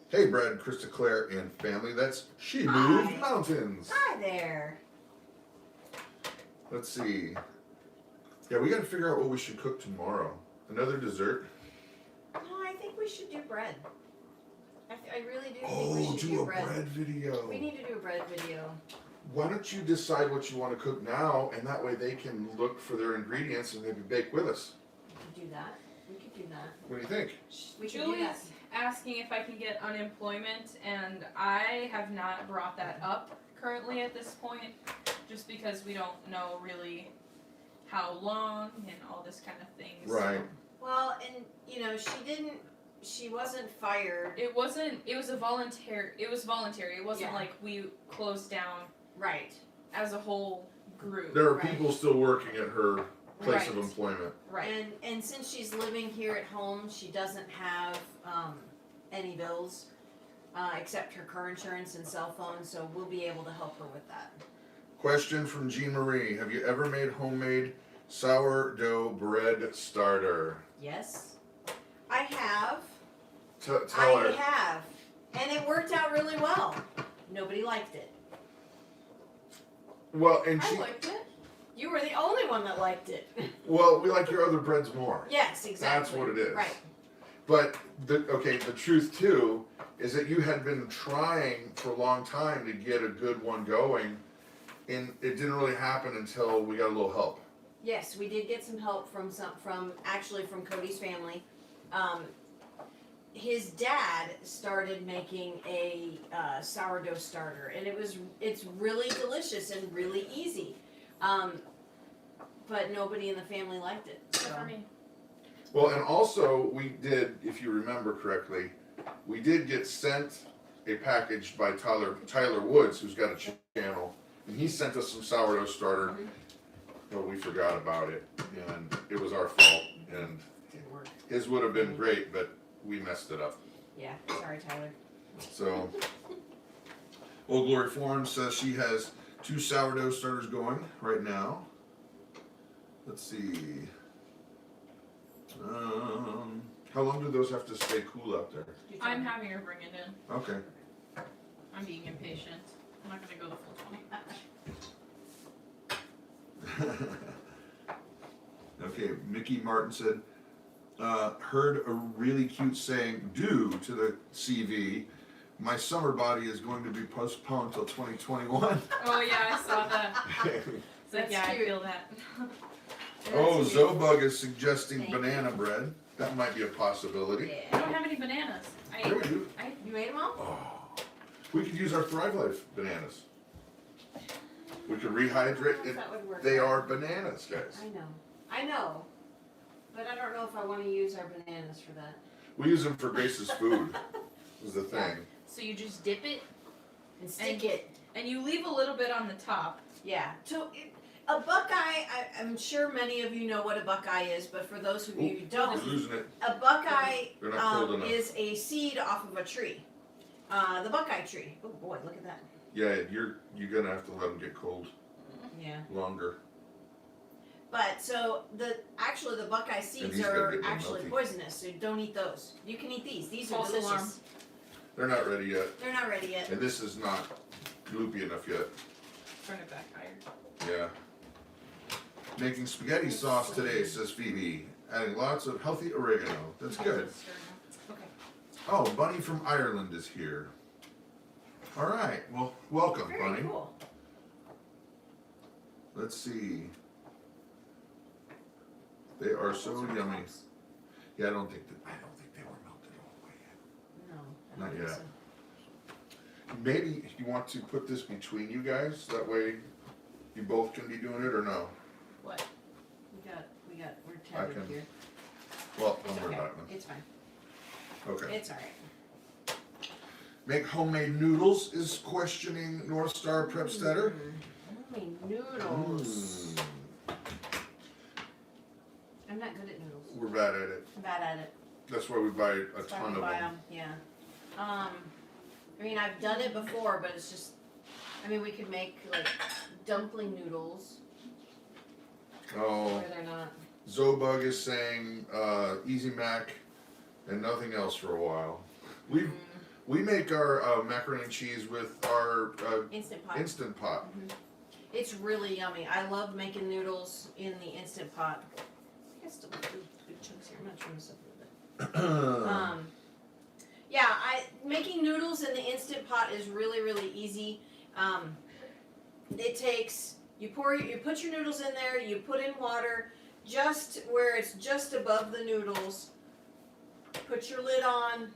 Speaker 1: Hey, Brad, Christa, Claire, and family. That's She Moved Mountains.
Speaker 3: Hi there.
Speaker 1: Let's see. Yeah, we got to figure out what we should cook tomorrow. Another dessert.
Speaker 3: No, I think we should do bread. I really do think we
Speaker 1: Oh,
Speaker 3: should
Speaker 1: do
Speaker 3: do
Speaker 1: a bread video.
Speaker 3: We need to do a bread video.
Speaker 1: Why don't you decide what you want to cook now, and that way they can look for their ingredients and maybe bake with us.
Speaker 3: We could do that. We could do that.
Speaker 1: What do you think?
Speaker 3: We could do that.
Speaker 2: Julie's asking if I can get unemployment, and I have not brought that up currently at this point, just because we don't know really how long and all this kind of thing.
Speaker 1: Right.
Speaker 3: Well, and you know, she wasn't fired.
Speaker 2: It was voluntary. It wasn't
Speaker 3: Yeah.
Speaker 2: like we closed down
Speaker 3: Right.
Speaker 2: as a whole group.
Speaker 1: There are
Speaker 3: Right.
Speaker 1: people still working at her place of
Speaker 3: Right.
Speaker 1: employment.
Speaker 2: Right.
Speaker 3: And since she's living here at home, she doesn't have any bills except her car insurance and cell phone, so we'll be able to help her with that.
Speaker 1: Question from Jean Marie. Have you ever made homemade sourdough bread starter?
Speaker 3: Yes, I have.
Speaker 1: Tell
Speaker 3: I
Speaker 1: her.
Speaker 3: have, and it worked out really well. Nobody liked it.
Speaker 1: Well, and
Speaker 3: I
Speaker 1: she.
Speaker 3: liked it. You were the only one that liked it.
Speaker 1: Well, we like your other breads more.
Speaker 3: Yes, exactly.
Speaker 1: That's what it is.
Speaker 3: Right.
Speaker 1: But the truth too is that you had been trying for a long time to get a good one going, and it didn't really happen until we got a little help.
Speaker 3: Yes, we did get some help from Cody's family. His dad started making a sourdough starter, and it's really delicious and really easy. But nobody in the family liked it. So.
Speaker 2: Except for me.
Speaker 1: Well, and also we did, if you remember correctly, we did get sent a package by Tyler Woods, who's got a channel, and he sent us some sourdough starter. But we forgot about it, and it was our fault. And
Speaker 3: Didn't work.
Speaker 1: his would have been great, but we messed it up.
Speaker 3: Yeah, sorry, Tyler.
Speaker 1: So, Old Glory Forum says she has 2 sourdough starters going right now. Let's see. How long do those have to stay cool out there?
Speaker 2: I'm having her bring it in.
Speaker 1: Okay.
Speaker 2: I'm being impatient. I'm not gonna go the full 20.
Speaker 1: Okay, Mickey Martin said, heard a really cute saying due to the CV. My summer body is going to be postponed till 2021.
Speaker 2: Oh yeah, I saw that. It's like,
Speaker 3: That's
Speaker 2: yeah,
Speaker 3: cute.
Speaker 2: I feel that.
Speaker 1: Oh,
Speaker 3: That's cute.
Speaker 1: Zobug is suggesting
Speaker 3: Thank
Speaker 1: banana bread. That might be a possibility.
Speaker 2: I
Speaker 3: Yeah.
Speaker 2: don't have any bananas.
Speaker 1: There we do.
Speaker 3: You made them all?
Speaker 1: Oh, we could use our Thrive Life bananas. We could rehydrate
Speaker 3: I don't know if
Speaker 1: it.
Speaker 3: that would work
Speaker 1: They
Speaker 3: out.
Speaker 1: are bananas, guys.
Speaker 3: I know. But I don't know if I want to use our bananas for that.
Speaker 1: We use them for Grace's food. Is the thing.
Speaker 2: So you just dip it
Speaker 3: And stick it.
Speaker 2: and you leave a little bit on the top.
Speaker 3: Yeah. So a Buckeye, I'm sure many of you know what a Buckeye is, but for those of you who
Speaker 1: We're
Speaker 3: don't,
Speaker 1: losing it.
Speaker 3: a Buckeye
Speaker 1: They're not cold enough.
Speaker 3: is a seed off of a tree. The Buckeye tree. Oh boy, look at that.
Speaker 1: Yeah, you're gonna have to let them get cold
Speaker 3: Yeah.
Speaker 1: longer.
Speaker 3: But so the Buckeye seeds
Speaker 1: these gotta
Speaker 3: are
Speaker 1: get them
Speaker 3: actually
Speaker 1: melty.
Speaker 3: poisonous, so don't eat those. You can eat these. These are
Speaker 2: False
Speaker 3: delicious.
Speaker 2: alarm.
Speaker 1: They're not ready yet,
Speaker 3: They're not ready yet.
Speaker 1: and this is not loopy enough yet.
Speaker 2: Turn it back higher.
Speaker 1: Yeah. Making spaghetti sauce today, says Phoebe. Adding lots of healthy oregano. That's good.
Speaker 2: Okay.
Speaker 1: Oh, Bunny from Ireland is here. All right. Well, welcome,
Speaker 3: Very
Speaker 1: Bunny.
Speaker 3: cool.
Speaker 1: Let's see. They are so
Speaker 3: Those are
Speaker 1: yummy.
Speaker 3: tops.
Speaker 1: Yeah, I don't think they were melted all the way yet.
Speaker 3: No. I
Speaker 1: Not
Speaker 3: don't think
Speaker 1: yet.
Speaker 3: so.
Speaker 1: Maybe you want to put this between you guys. That way, you both can be doing it, or no?
Speaker 2: What?
Speaker 3: We're tethered
Speaker 1: can-
Speaker 3: here.
Speaker 1: Well,
Speaker 3: It's
Speaker 1: don't worry
Speaker 3: okay.
Speaker 1: about it.
Speaker 3: It's fine.
Speaker 1: Okay.
Speaker 3: It's alright.
Speaker 1: Make homemade noodles is questioning North Star Prepstetter.
Speaker 3: Homemade noodles.
Speaker 1: Mm,
Speaker 3: I'm not good at noodles.
Speaker 1: we're bad at it.
Speaker 3: I'm bad at it.
Speaker 1: That's why we buy a
Speaker 3: That's why
Speaker 1: ton
Speaker 3: we
Speaker 1: of
Speaker 3: buy
Speaker 1: them.
Speaker 3: Yeah. I mean, I've done it before, but it's just. I mean, we could make like dumpling noodles,
Speaker 1: Oh,
Speaker 3: or they're not.
Speaker 1: Zobug is saying Easy Mac and nothing else for a while. We make our macaroni and cheese with our
Speaker 3: Instant pot.
Speaker 1: Instant Pot.
Speaker 3: It's really yummy. I love making noodles in the Instant Pot. I guess still have big chunks here. I'm gonna trim this up a little bit. Yeah, making noodles in the Instant Pot is really, really easy. It takes, you put your noodles in there, you put in water, just where it's just above the noodles. Put your lid on,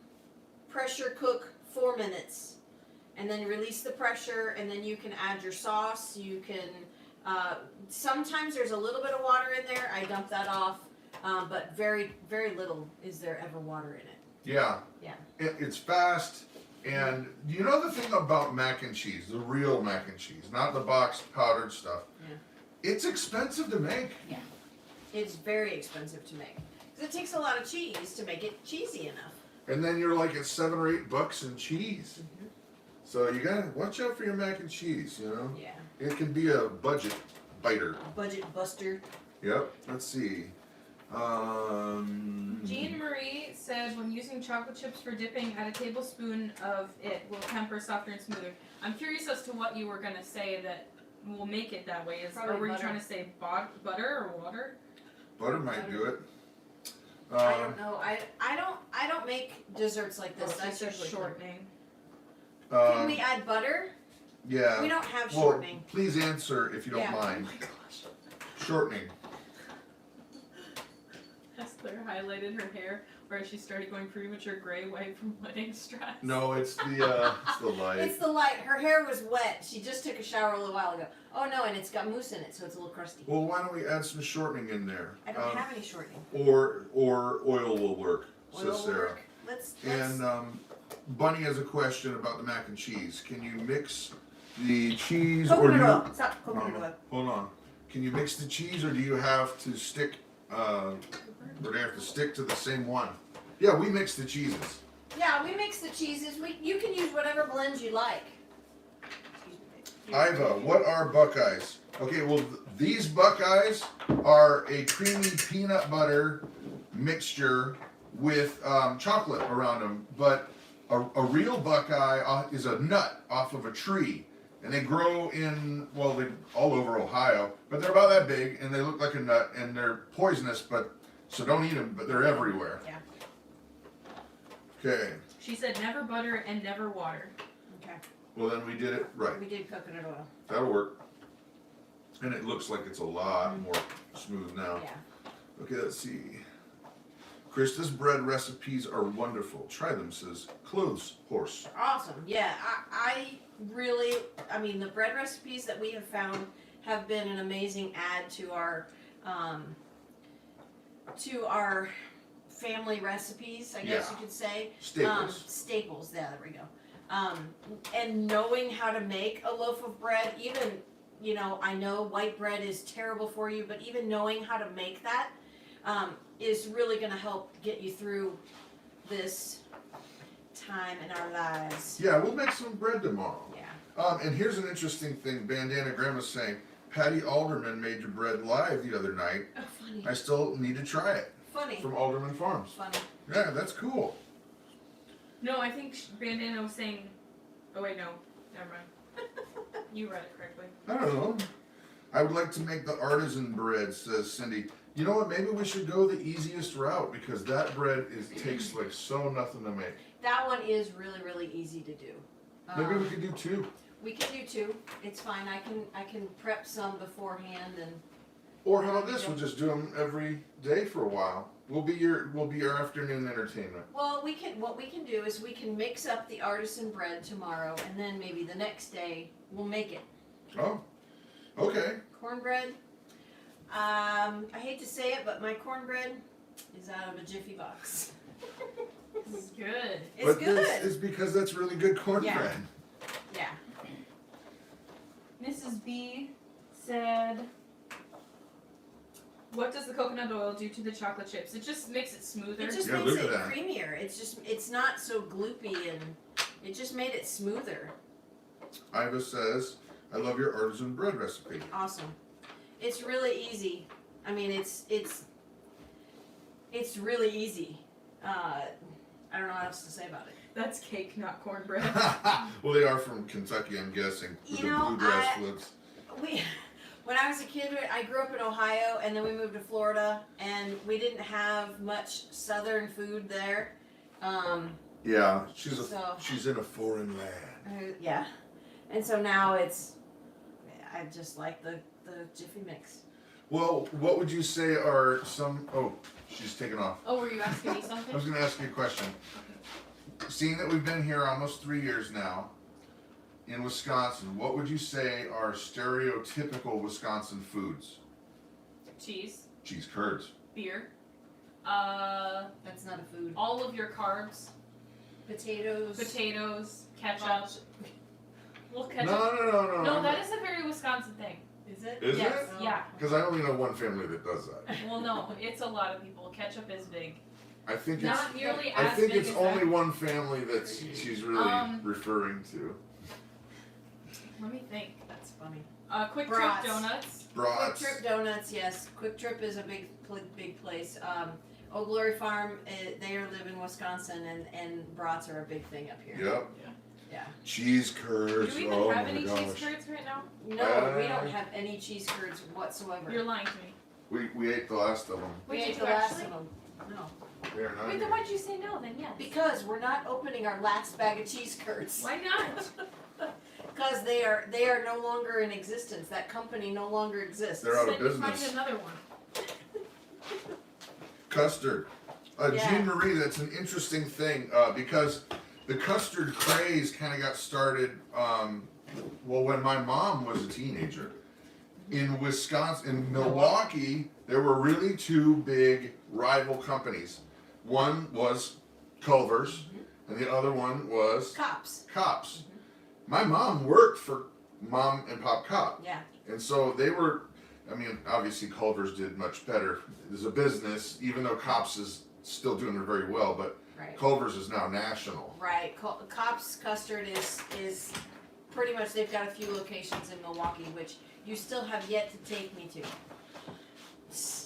Speaker 3: pressure cook 4 minutes, and then release the pressure, and then you can add your sauce. You can, sometimes there's a little bit of water in there. I dump that off, but very, very little is there ever water in it.
Speaker 1: Yeah.
Speaker 3: Yeah.
Speaker 1: It's fast, and you know the thing about mac and cheese, the real mac and cheese, not the boxed powdered stuff.
Speaker 3: Yeah.
Speaker 1: It's expensive to make.
Speaker 3: Yeah. It's very expensive to make. Because it takes a lot of cheese to make it cheesy enough.
Speaker 1: And then you're like at $7 or $8 in cheese.
Speaker 3: Mm-hmm.
Speaker 1: So you gotta watch out for your mac and cheese, you know?
Speaker 3: Yeah.
Speaker 1: It can be a budget biter.
Speaker 3: Budget buster.
Speaker 1: Yep, let's see.
Speaker 2: Jean Marie says when using chocolate chips for dipping, add a tablespoon of it will temper softer and smoother. I'm curious as to what you were gonna say that will make it that way.
Speaker 3: Probably
Speaker 2: or were you
Speaker 3: butter.
Speaker 2: trying to say butter or water?
Speaker 1: Butter might do it.
Speaker 3: I don't know. I don't make desserts like this. That's
Speaker 2: That's
Speaker 3: usually
Speaker 2: shortening.
Speaker 3: Can we add butter?
Speaker 1: Yeah.
Speaker 3: We don't have
Speaker 1: Well,
Speaker 3: shortening.
Speaker 1: please answer if you don't
Speaker 3: Yeah.
Speaker 1: mind.
Speaker 2: Oh my gosh.
Speaker 1: Shortening.
Speaker 2: Has Claire highlighted her hair, or has she started going premature gray white from wedding stress?
Speaker 1: No, it's the light.
Speaker 3: It's the light. Her hair was wet. She just took a shower a little while ago. Oh no, and it's got mousse in it, so it's a little crusty.
Speaker 1: Well, why don't we add some shortening in there?
Speaker 3: I don't have any shortening.
Speaker 1: Or oil will work,
Speaker 3: Oil
Speaker 1: says
Speaker 3: will
Speaker 1: Sarah.
Speaker 3: work. Let's
Speaker 1: And Bunny has a question about the mac and cheese. Can you mix the cheese or do
Speaker 3: coconut
Speaker 1: you,
Speaker 3: oil. Stop coconut oil.
Speaker 1: hold on? Can you mix the cheese or do you have to stick? Or do you have to stick to the same one? Yeah, we mix the cheeses.
Speaker 3: Yeah, we mix the cheeses. You can use whatever blends you like.
Speaker 1: Iva, what are Buckeyes? Okay, well these Buckeyes are a creamy peanut butter mixture with chocolate around them, but a real Buckeye is a nut off of a tree, and they grow in, well, they all over Ohio, but they're about that big, and they look like a nut, and they're poisonous, but so don't eat them, but they're everywhere.
Speaker 3: Yeah.
Speaker 1: Okay,
Speaker 2: She said never butter and never water.
Speaker 3: Okay.
Speaker 1: well then we did it right.
Speaker 3: We did coconut oil.
Speaker 1: That'll work. And it looks like it's a lot more smooth now.
Speaker 3: Yeah.
Speaker 1: Okay, let's see. Christa's bread recipes are wonderful. Try them, says Clothes Horse.
Speaker 3: Awesome. Yeah, I really, I mean, the bread recipes that we have found have been an amazing add to our family recipes, I guess you could say.
Speaker 1: Staples.
Speaker 3: Staples, yeah, there we go. And knowing how to make a loaf of bread, even, you know, I know white bread is terrible for you, but even knowing how to make that is really going to help get you through this time in our lives.
Speaker 1: Yeah, we'll make some bread tomorrow.
Speaker 3: Yeah.
Speaker 1: And here's an interesting thing. Bandana Grandma's saying, Patty Alderman made your bread live the other night.
Speaker 3: Oh, funny.
Speaker 1: I still need to try it.
Speaker 3: Funny.
Speaker 1: From Alderman Farms.
Speaker 3: Funny.
Speaker 1: Yeah, that's cool.
Speaker 2: No, I think Bandana was saying. Oh wait, no, never mind. You read it correctly.
Speaker 1: I don't know. I would like to make the artisan bread, says Cindy. You know what? Maybe we should go the easiest route because that bread takes like so nothing to make.
Speaker 3: That one is really, really easy to do.
Speaker 1: Maybe we could do two.
Speaker 3: We can do two. It's fine. I can prep some beforehand and.
Speaker 1: Or how about this? We'll just do them every day for a while. We'll be your afternoon entertainment.
Speaker 3: Well, what we can do is we can mix up the artisan bread tomorrow, and then maybe the next day we'll make it.
Speaker 1: Oh, okay.
Speaker 3: Cornbread. I hate to say it, but my cornbread is out of a Jiffy box.
Speaker 2: It's good.
Speaker 3: It's
Speaker 1: But
Speaker 3: good.
Speaker 1: this is because that's really good cornbread.
Speaker 3: Yeah.
Speaker 2: Mrs. B said, "What does the coconut oil do to the chocolate chips? It just makes it smoother."
Speaker 3: It just
Speaker 1: Yeah,
Speaker 3: makes
Speaker 1: look
Speaker 3: it
Speaker 1: at that.
Speaker 3: creamier. It's not so gloopy, and it just made it smoother.
Speaker 1: Iva says, I love your artisan bread recipe.
Speaker 3: Awesome. It's really easy. I mean, it's really easy. I don't know what else to say about it.
Speaker 2: That's cake, not cornbread.
Speaker 1: Well, they are from Kentucky, I'm guessing, with
Speaker 3: You
Speaker 1: the
Speaker 3: know,
Speaker 1: bluegrass flutes.
Speaker 3: When I was a kid, I grew up in Ohio, and then we moved to Florida, and we didn't have much southern food there.
Speaker 1: Yeah,
Speaker 3: So-
Speaker 1: she's in a foreign land.
Speaker 3: Yeah. And so now I just like the Jiffy Mix.
Speaker 1: Well, what would you say are some? Oh, she's taken off.
Speaker 2: Oh, were you asking me
Speaker 1: I
Speaker 2: something?
Speaker 1: was going to ask you a question. Seeing that we've been here almost 3 years now in Wisconsin, what would you say are stereotypical Wisconsin foods?
Speaker 2: Cheese,
Speaker 1: Cheese curds.
Speaker 2: beer,
Speaker 3: That's not a food.
Speaker 2: all of your carbs,
Speaker 3: Potatoes.
Speaker 2: ketchup. Well,
Speaker 1: No,
Speaker 2: ketchup.
Speaker 1: no.
Speaker 2: No, that is a very Wisconsin thing.
Speaker 3: Is it?
Speaker 1: Is
Speaker 2: Yes,
Speaker 1: it?
Speaker 2: yeah.
Speaker 1: Because I only know one family that does that.
Speaker 2: Well, no, it's a lot of people. Ketchup is big.
Speaker 1: I think it's.
Speaker 2: Not nearly
Speaker 1: I
Speaker 2: as
Speaker 1: think
Speaker 2: big
Speaker 1: it's
Speaker 2: as
Speaker 1: only
Speaker 2: that.
Speaker 1: one family that she's really
Speaker 2: Um,
Speaker 1: referring to.
Speaker 2: Let me think.
Speaker 3: That's funny.
Speaker 2: Quick
Speaker 3: Brats.
Speaker 2: Trip Donuts.
Speaker 1: Brats.
Speaker 3: Quick Trip Donuts, yes. Quick Trip is a big place. Old Glory Farm, they live in Wisconsin, and brats are a big thing up here.
Speaker 1: Yep.
Speaker 3: Yeah.
Speaker 1: Cheese curds.
Speaker 2: Do we even
Speaker 1: Oh
Speaker 2: have
Speaker 1: my
Speaker 2: any
Speaker 1: gosh.
Speaker 2: cheese curds right now?
Speaker 3: No, we don't have any cheese curds whatsoever.
Speaker 2: You're lying to me.
Speaker 1: We ate the last of them.
Speaker 3: We
Speaker 2: Wait,
Speaker 3: ate
Speaker 2: you
Speaker 3: the last
Speaker 2: actually?
Speaker 3: of them. No.
Speaker 1: They're not.
Speaker 2: Wait, then why'd you say no? Then yes.
Speaker 3: Because we're not opening our last bag of cheese curds.
Speaker 2: Why not?
Speaker 3: Because they are no longer in existence. That company no longer exists.
Speaker 1: They're out of
Speaker 2: Then you find
Speaker 1: business.
Speaker 2: another one.
Speaker 1: Custard.
Speaker 3: Yeah.
Speaker 1: Jean Marie, that's an interesting thing because the custard craze kind of got started, when my mom was a teenager. In Wisconsin, in Milwaukee, there were really two big rival companies. One was Culver's, and the other one was
Speaker 3: Cops.
Speaker 1: Cops. My mom worked for Mom and Pop Cop.
Speaker 3: Yeah.
Speaker 1: And so they were, obviously Culver's did much better as a business, even though Cops is still doing it very well, but
Speaker 3: Right.
Speaker 1: Culver's is now national.
Speaker 3: Right. Cops Custard is pretty much, they've got a few locations in Milwaukee, which you still have yet to take me to.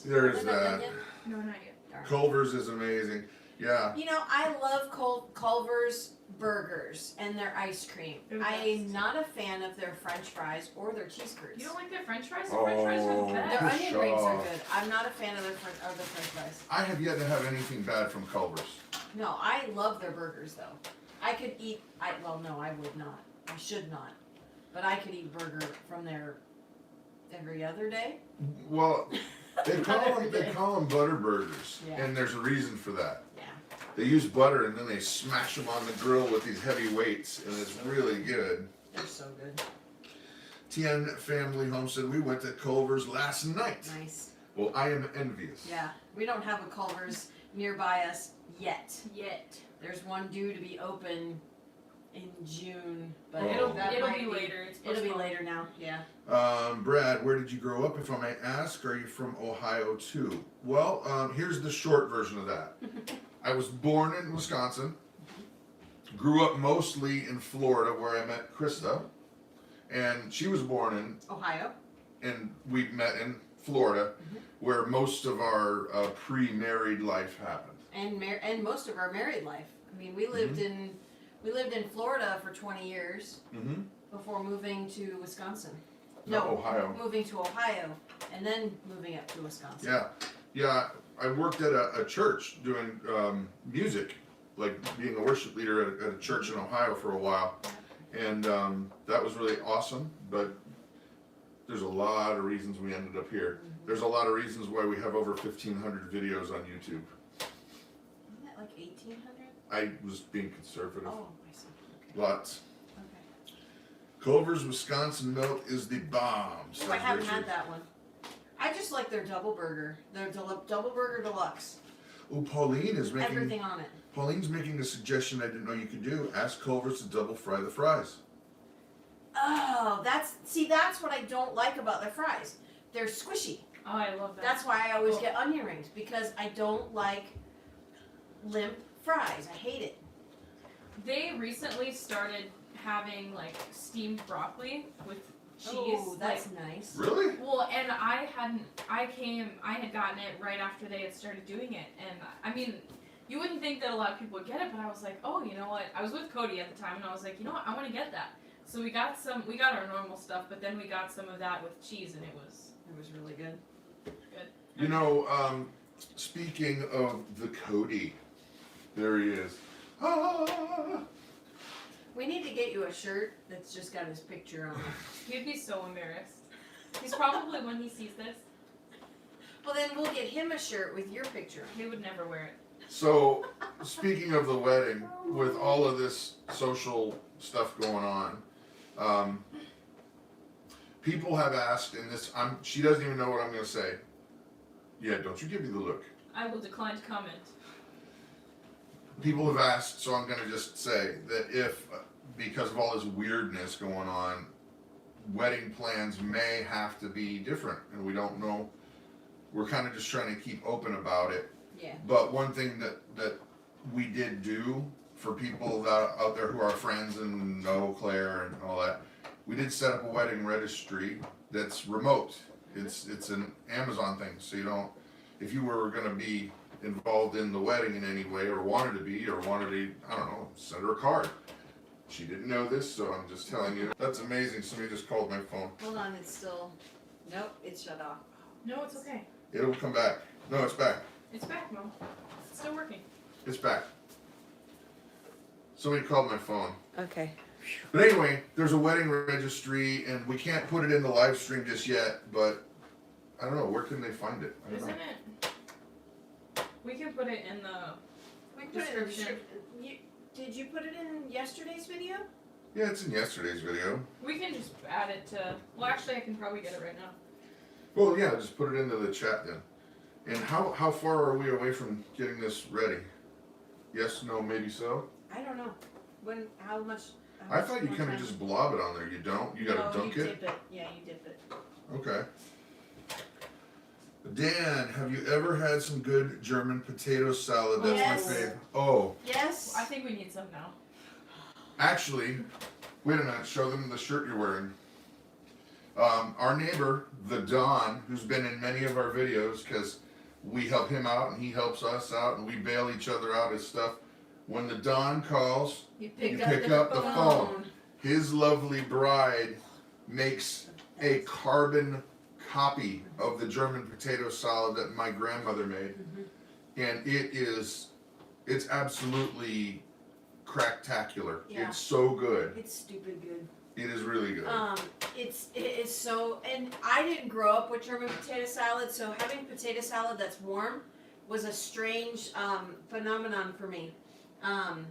Speaker 1: There is
Speaker 3: Isn't that done
Speaker 1: that.
Speaker 3: yet?
Speaker 2: No, not yet.
Speaker 1: Culver's is amazing. Yeah.
Speaker 3: You know, I love Culver's burgers and their ice cream.
Speaker 2: They're the
Speaker 3: I'm
Speaker 2: best.
Speaker 3: not a fan of their French fries or their cheese curds.
Speaker 2: You don't like their French fries? The French fries are the
Speaker 1: Oh.
Speaker 2: best.
Speaker 3: Their onion rings are
Speaker 1: Shaw.
Speaker 3: good. I'm not a fan of the French fries.
Speaker 1: I have yet to have anything bad from Culver's.
Speaker 3: No, I love their burgers though. I could eat. No, I would not. I should not. But I could eat burger from there every other day.
Speaker 1: Well, they call
Speaker 3: Every
Speaker 1: them
Speaker 3: day.
Speaker 1: butter burgers,
Speaker 3: Yeah.
Speaker 1: and there's a reason for that.
Speaker 3: Yeah.
Speaker 1: They use butter and then they smash them on the grill with these heavy weights, and it's really good.
Speaker 3: They're so good.
Speaker 1: Tien Family Homestead, we went to Culver's last night.
Speaker 3: Nice.
Speaker 1: Well, I am envious.
Speaker 3: Yeah. We don't have a Culver's nearby us yet.
Speaker 2: Yet.
Speaker 3: There's one due to be open in June, but
Speaker 1: Oh.
Speaker 3: that
Speaker 2: It'll
Speaker 3: might
Speaker 2: be later. It's
Speaker 3: It'll be
Speaker 2: postponed.
Speaker 3: later now. Yeah.
Speaker 1: Brad, where did you grow up, if I may ask? Are you from Ohio too? Well, here's the short version of that. I was born in Wisconsin, grew up mostly in Florida where I met Christa, and she was born
Speaker 3: Ohio.
Speaker 1: and we met in Florida where most of our pre-married life happened.
Speaker 3: And most of our married life. I mean, we lived in Florida for 20 years
Speaker 1: Mm-hmm.
Speaker 3: before moving to Wisconsin.
Speaker 1: Ohio.
Speaker 3: Moving to Ohio and then moving up to Wisconsin.
Speaker 1: Yeah. I worked at a church doing music, like being a worship leader at a church in Ohio for a while, and that was really awesome. But there's a lot of reasons we ended up here. There's a lot of reasons why we have over 1,500 videos on YouTube.
Speaker 3: Isn't that like 1,800?
Speaker 1: I was being conservative.
Speaker 3: Oh, I see. Okay.
Speaker 1: Lots.
Speaker 3: Okay.
Speaker 1: Culver's Wisconsin milk is the bomb.
Speaker 3: Oh,
Speaker 1: says
Speaker 3: I haven't
Speaker 1: Richard.
Speaker 3: had that one. I just like their double burger. Their double burger deluxe.
Speaker 1: Oh, Pauline is making.
Speaker 3: Everything on it.
Speaker 1: Pauline's making a suggestion I didn't know you could do. Ask Culver's to double fry the fries.
Speaker 3: Oh, that's what I don't like about their fries. They're squishy.
Speaker 2: Oh, I love that.
Speaker 3: That's why I always get onion rings, because I don't like limp fries. I hate it.
Speaker 2: They recently started having like steamed broccoli with cheese.
Speaker 3: Oh, that's nice.
Speaker 1: Really?
Speaker 2: Well, and I had gotten it right after they had started doing it, and I mean, you wouldn't think that a lot of people would get it, but I was like, oh, you know what? I was with Cody at the time, and I was like, you know what? I want to get that. So we got our normal stuff, but then we got some of that with cheese, and it was
Speaker 3: really good.
Speaker 1: You know, speaking of the Cody, there he is. Ah.
Speaker 3: We need to get you a shirt that's just got his picture on it.
Speaker 2: He'd be so embarrassed. He's probably, when he sees this,
Speaker 3: Well, then we'll get him a shirt with your picture on
Speaker 2: he would never wear it.
Speaker 1: So, speaking of the wedding, with all of this social stuff going on, people have asked, and this, she doesn't even know what I'm going to say. Yeah, don't you give me the look.
Speaker 2: I will decline to comment.
Speaker 1: People have asked, so I'm going to just say that if, because of all this weirdness going on, wedding plans may have to be different, and we don't know. We're kind of just trying to keep open about it.
Speaker 3: Yeah.
Speaker 1: But one thing that we did do for people that out there who are friends and know Claire and all that, we did set up a wedding registry that's remote. It's an Amazon thing, so you don't, if you were going to be involved in the wedding in any way or wanted to be or wanted to, I don't know, send her a card. She didn't know this, so I'm just telling you. That's amazing. Somebody just called my phone.
Speaker 3: Hold on, it's still. Nope, it's shut off.
Speaker 2: No, it's okay.
Speaker 1: It'll come back. No, it's back.
Speaker 2: It's back, Mom. It's still working.
Speaker 1: It's back. Somebody called my phone.
Speaker 3: Okay.
Speaker 1: But anyway, there's a wedding registry, and we can't put it in the live stream just yet, but I don't know, where can they find it? I don't
Speaker 2: Isn't
Speaker 1: know.
Speaker 2: it? We can put it in the
Speaker 3: We put it in the
Speaker 2: description.
Speaker 3: Did you put it in yesterday's video?
Speaker 1: Yeah, it's in yesterday's video.
Speaker 2: We can just add it to. Well, actually, I can probably get it right now.
Speaker 1: Well, yeah, just put it into the chat then. And how far are we away from getting this ready? Yes, no, maybe so?
Speaker 3: I don't know. How much?
Speaker 1: I thought you kind of just blob it on there. You don't? You gotta dunk
Speaker 3: you
Speaker 1: it?
Speaker 3: dip it. Yeah, you dip it.
Speaker 1: Okay. Dan, have you ever had some good German potato salad? That's
Speaker 3: Yes.
Speaker 1: my fave. Oh,
Speaker 3: Yes.
Speaker 2: I think we need some now.
Speaker 1: actually, wait a minute. Show them the shirt you're wearing. Our neighbor, the Don, who's been in many of our videos, because we help him out and he helps us out and we bail each other out his stuff. When the Don calls,
Speaker 3: You
Speaker 1: pick up the phone. His lovely bride makes a carbon copy of the German potato salad that my grandmother made. And it's absolutely cracktacular.
Speaker 3: Yeah.
Speaker 1: It's so good.
Speaker 3: It's stupid good.
Speaker 1: It is really good.
Speaker 3: It is so, and I didn't grow up with German potato salad, so having potato salad that's warm was a strange phenomenon for me. And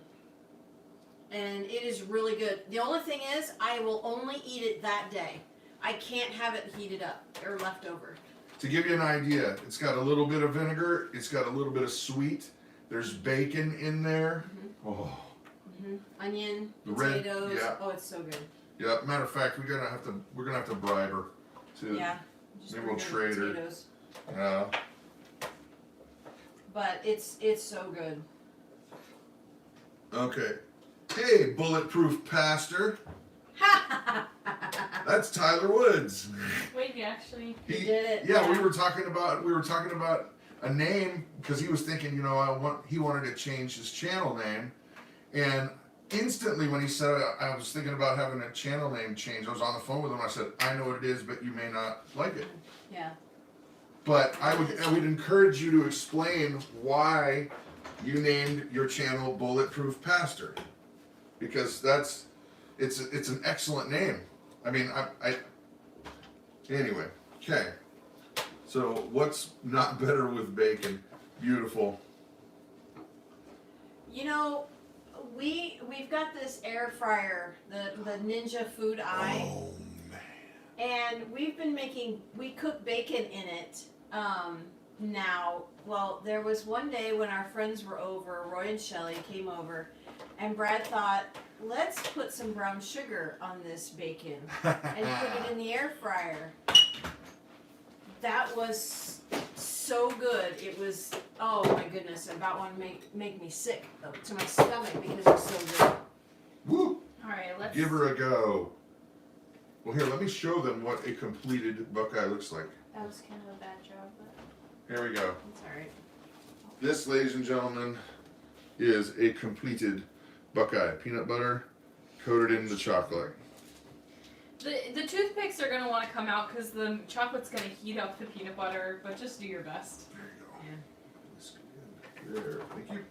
Speaker 3: it is really good. The only thing is, I will only eat it that day. I can't have it heated up or left over.
Speaker 1: To give you an idea, it's got a little bit of vinegar, it's got a little bit of sweet, there's bacon in there. Oh.
Speaker 3: Onion,
Speaker 1: The red,
Speaker 3: potatoes.
Speaker 1: yeah.
Speaker 3: Oh, it's so good.
Speaker 1: Yeah, matter of fact, we're gonna have to bribe her to.
Speaker 3: Yeah. Just
Speaker 1: Maybe we'll
Speaker 3: order
Speaker 1: trade her.
Speaker 3: potatoes.
Speaker 1: Yeah.
Speaker 3: But it's so good.
Speaker 1: Okay. Hey, bulletproof pastor. That's Tyler Woods.
Speaker 2: Wait, you actually.
Speaker 3: He did it.
Speaker 1: Yeah, we were talking about a name because he was thinking, he wanted to change his channel name, and instantly when he said I was thinking about having a channel name change, I was on the phone with him. I said, I know what it is, but you may not like it.
Speaker 3: Yeah.
Speaker 1: But I would encourage you to explain why you named your channel Bulletproof Pastor, because it's an excellent name. I mean, anyway, okay. So what's not better with bacon? Beautiful.
Speaker 3: We've got this air fryer, the Ninja Food Eye.
Speaker 1: Oh man.
Speaker 3: And we cook bacon in it now. Well, there was one day when our friends were over, Roy and Shelley came over, and Brad thought, let's put some brown sugar on this bacon and put it in the air fryer. That was so good. It was, oh my goodness, I about want to make me sick to my stomach because it was so good.
Speaker 1: Woo!
Speaker 2: Alright, let's.
Speaker 1: Give her a go. Well, here, let me show them what a completed Buckeye looks like.
Speaker 2: That was kind of a bad job, but.
Speaker 1: Here we go.
Speaker 3: That's alright.
Speaker 1: This, ladies and gentlemen, is a completed Buckeye. Peanut butter coated in the chocolate.
Speaker 2: The toothpicks are going to want to come out because the chocolate's going to heat up the peanut butter, but just do your best.
Speaker 1: There you go.
Speaker 3: Yeah.
Speaker 1: This good. There, thank you.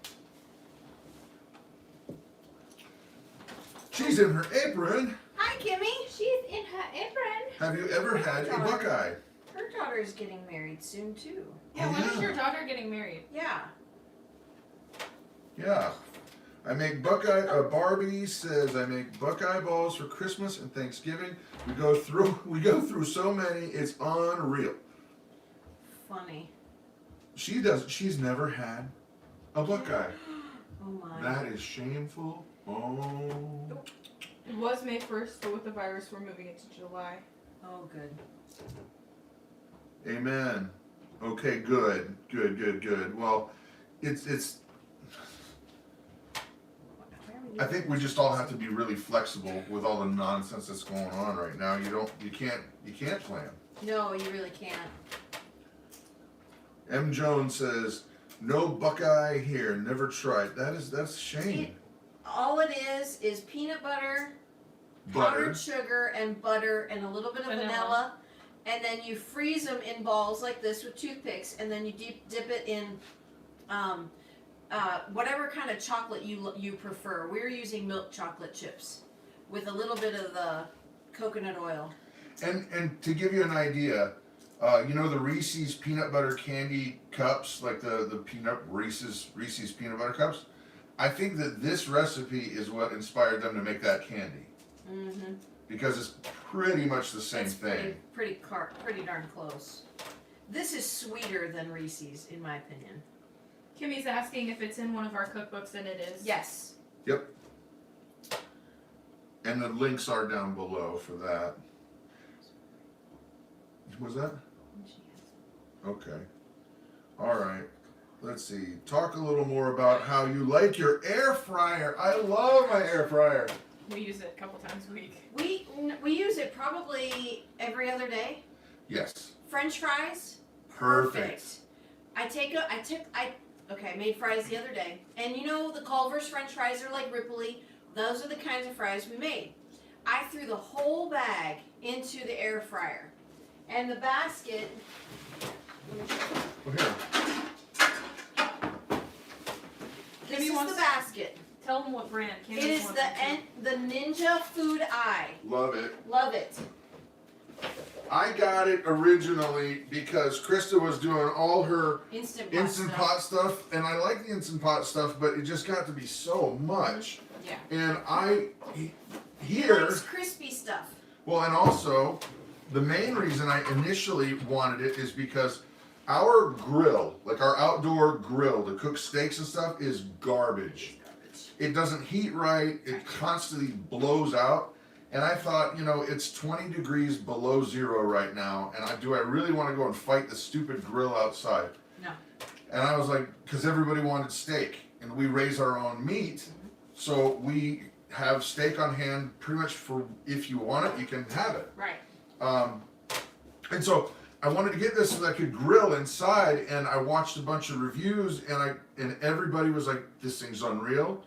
Speaker 1: She's in her apron.
Speaker 3: Hi, Kimmy.
Speaker 2: She's in her apron.
Speaker 1: Have you ever had a Buckeye?
Speaker 3: Her daughter is getting married soon too.
Speaker 2: Yeah, when is
Speaker 1: Yeah.
Speaker 2: your daughter getting married?
Speaker 3: Yeah.
Speaker 1: Yeah. I make Buckeye, Barbie says I make Buckeye balls for Christmas and Thanksgiving. We go through so many, it's unreal.
Speaker 3: Funny.
Speaker 1: She's never had a Buckeye.
Speaker 3: Oh my.
Speaker 1: That is shameful. Oh.
Speaker 2: It was May 1st, but with the virus, we're moving it to July.
Speaker 3: Oh, good.
Speaker 1: Amen. Okay, good. Well, it's I think we just all have to be really flexible with all the nonsense that's going on right now. You can't plan.
Speaker 3: No, you really can't.
Speaker 1: M. Jones says, no Buckeye here, never tried. That's a shame.
Speaker 3: All it is peanut butter, powdered sugar, and butter, and a little bit of vanilla. And then you freeze them in balls like this with toothpicks, and then you dip it in whatever kind of chocolate you prefer. We're using milk chocolate chips with a little bit of the coconut oil.
Speaker 1: And to give you an idea, you know the Reese's peanut butter candy cups, like the Reese's peanut butter cups? I think that this recipe is what inspired them to make that candy.
Speaker 3: Mm-hmm.
Speaker 1: Because it's pretty much the same thing.
Speaker 3: Pretty darn close. This is sweeter than Reese's, in my opinion.
Speaker 2: Kimmy's asking if it's in one of our cookbooks, and it is.
Speaker 3: Yes.
Speaker 1: Yep. And the links are down below for that. Was that? Okay. All right. Let's see. Talk a little more about how you like your air fryer. I love my air fryer.
Speaker 2: We use it a couple times a week.
Speaker 3: We use it probably every other day.
Speaker 1: Yes.
Speaker 3: French fries.
Speaker 1: Perfect.
Speaker 3: I made fries the other day, and you know the Culver's French fries are like Ripley. Those are the kinds of fries we made. I threw the whole bag into the air fryer, and the basket.
Speaker 1: Well, here.
Speaker 3: This is the basket.
Speaker 2: Tell them what brand.
Speaker 3: It is the Ninja Food Eye.
Speaker 1: Love it.
Speaker 3: Love it.
Speaker 1: I got it originally because Christa was doing all her
Speaker 3: Instant
Speaker 1: pot stuff, and I like the Instant Pot stuff, but it just got to be so much.
Speaker 3: Yeah.
Speaker 1: And
Speaker 3: He
Speaker 1: here,
Speaker 3: likes crispy stuff.
Speaker 1: well, and also, the main reason I initially wanted it is because our grill, like our outdoor grill to cook steaks and stuff, is garbage. It doesn't heat right, it constantly blows out. And I thought, it's 20 degrees below zero right now, and do I really want to go and fight the stupid grill outside?
Speaker 3: No.
Speaker 1: And I was like, because everybody wanted steak, and we raise our own meat, so we have steak on hand pretty much for if you want it, you can have it.
Speaker 3: Right.
Speaker 1: And so I wanted to get this so that I could grill inside, and I watched a bunch of reviews, and everybody was like, this thing's unreal.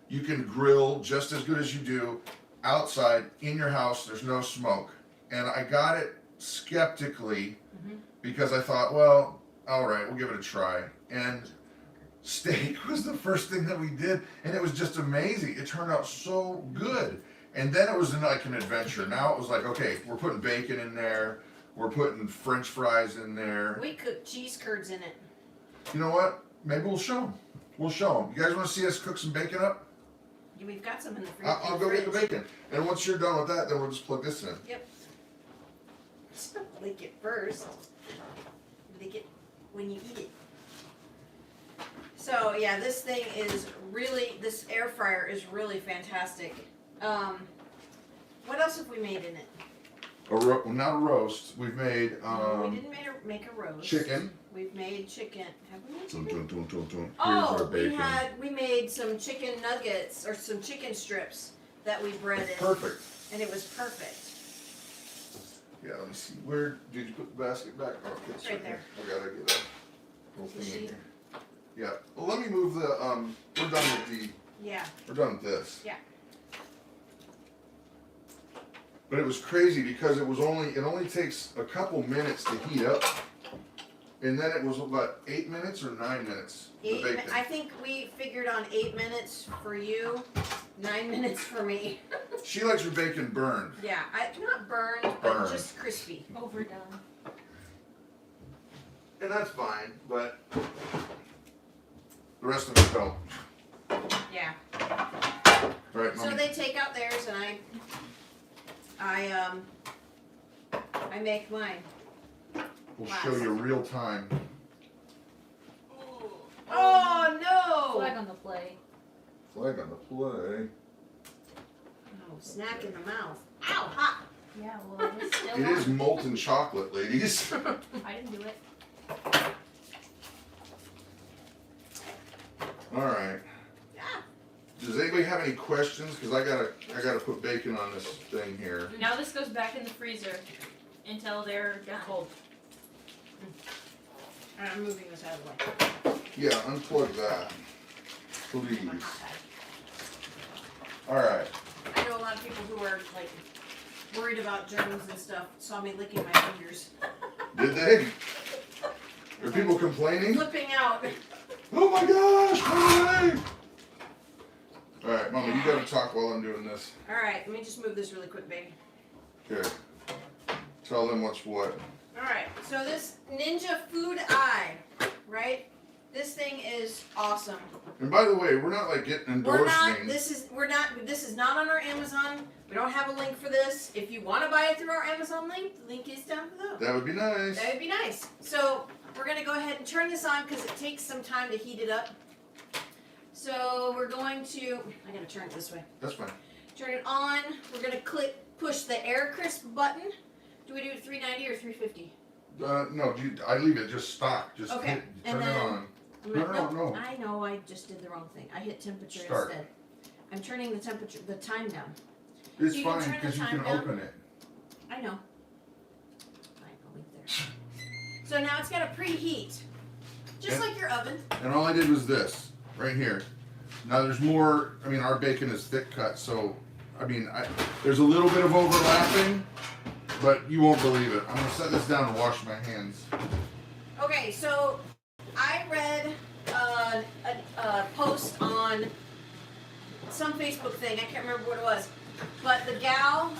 Speaker 1: You can grill just as good as you do outside in your house. There's no smoke. And I got it skeptically because I thought, well, all right, we'll give it a try. And steak was the first thing that we did, and it was just amazing. It turned out so good. And then it was like an adventure. Now it was like, okay, we're putting bacon in there. We're putting French fries in there.
Speaker 3: We cook cheese curds in it.
Speaker 1: You know what? Maybe we'll show them. We'll show them. You guys want to see us cook some bacon up?
Speaker 3: We've got some in the fridge.
Speaker 1: I'll go get the bacon. And once you're done with that, then we'll just plug this in.
Speaker 3: Yep. Lick it first. Lick it when you eat it. So yeah, this air fryer is really fantastic. What else have we made in it?
Speaker 1: Not a roast. We've made
Speaker 3: we didn't make a roast.
Speaker 1: chicken.
Speaker 3: We've made chicken. Have we made chicken?
Speaker 1: Here's
Speaker 3: Oh,
Speaker 1: our bacon.
Speaker 3: we made some chicken nuggets or some chicken strips that we breaded.
Speaker 1: Perfect.
Speaker 3: And it was perfect.
Speaker 1: Yeah, let me see. Where did you put the basket back? Oh, okay,
Speaker 3: It's right there.
Speaker 1: I gotta get that whole
Speaker 3: You
Speaker 1: thing in
Speaker 3: see?
Speaker 1: here. Yeah. Well, let me move the. We're done with
Speaker 3: Yeah.
Speaker 1: We're done with this.
Speaker 3: Yeah.
Speaker 1: But it was crazy because it only takes a couple minutes to heat up. And then it was about 8 minutes or 9 minutes. The bacon.
Speaker 3: I think we figured on 8 minutes for you 9 minutes for me.
Speaker 1: She likes her bacon burned.
Speaker 3: Yeah, not burned, but
Speaker 1: Burned.
Speaker 3: just crispy.
Speaker 2: Overdone.
Speaker 1: And that's fine, but the rest of it don't.
Speaker 3: Yeah.
Speaker 1: Right,
Speaker 3: So
Speaker 1: Mommy?
Speaker 3: they take out theirs, and I make mine.
Speaker 1: We'll show you real time.
Speaker 3: Oh no!
Speaker 2: Flag on the play.
Speaker 1: Flag on the play.
Speaker 3: Oh, snack in the mouth. Ow, hot.
Speaker 2: Yeah, well, it is still
Speaker 1: It
Speaker 2: on.
Speaker 1: is molten chocolate, ladies.
Speaker 2: I didn't do it.
Speaker 1: All right.
Speaker 3: Yeah.
Speaker 1: Does anybody have any questions? Because I gotta put bacon on this thing here.
Speaker 2: Now this goes back in the freezer until they're done.
Speaker 3: Cold. Alright, I'm moving this out of the way.
Speaker 1: Yeah, unplug that, please.
Speaker 3: My hot bag.
Speaker 1: All right.
Speaker 3: I know a lot of people who are like worried about germs and stuff saw me licking my fingers.
Speaker 1: Did they? Are people complaining?
Speaker 3: Flipping out.
Speaker 1: Oh my gosh! Hi! All right, Mama, you gotta talk while I'm doing this.
Speaker 3: Alright, let me just move this really quick, baby.
Speaker 1: Here. Tell them what's what.
Speaker 3: Alright, so this Ninja Food Eye, right? This thing is awesome.
Speaker 1: And by the way, we're not like getting endorsing.
Speaker 3: This is not on our Amazon. We don't have a link for this. If you want to buy it through our Amazon link, the link is down below.
Speaker 1: That would be nice.
Speaker 3: That would be nice. So we're gonna go ahead and turn this on because it takes some time to heat it up. So we're going to, I gotta turn it this way.
Speaker 1: That's fine.
Speaker 3: Turn it on. We're gonna push the air crisp button. Do we do 390 or 350?
Speaker 1: No, I leave it just stock. Just
Speaker 3: Okay,
Speaker 1: hit,
Speaker 3: and
Speaker 1: turn it
Speaker 3: then-
Speaker 1: on. No.
Speaker 3: I know, I just did the wrong thing. I hit temperature
Speaker 1: Start.
Speaker 3: instead. I'm turning the temperature, the time down.
Speaker 1: It's
Speaker 3: You can
Speaker 1: fine
Speaker 3: turn the
Speaker 1: because you
Speaker 3: time
Speaker 1: can
Speaker 3: down.
Speaker 1: open it.
Speaker 3: I know. Fine, I'll leave there. So now it's got to preheat. Just
Speaker 1: And-
Speaker 3: like your oven.
Speaker 1: And all I did was this, right here. Now there's more, I mean, our bacon is thick cut, so, I mean, there's a little bit of overlapping, but you won't believe it. I'm gonna set this down and wash my hands.
Speaker 3: Okay, so I read a post on some Facebook thing. I can't remember what it was. But the gal,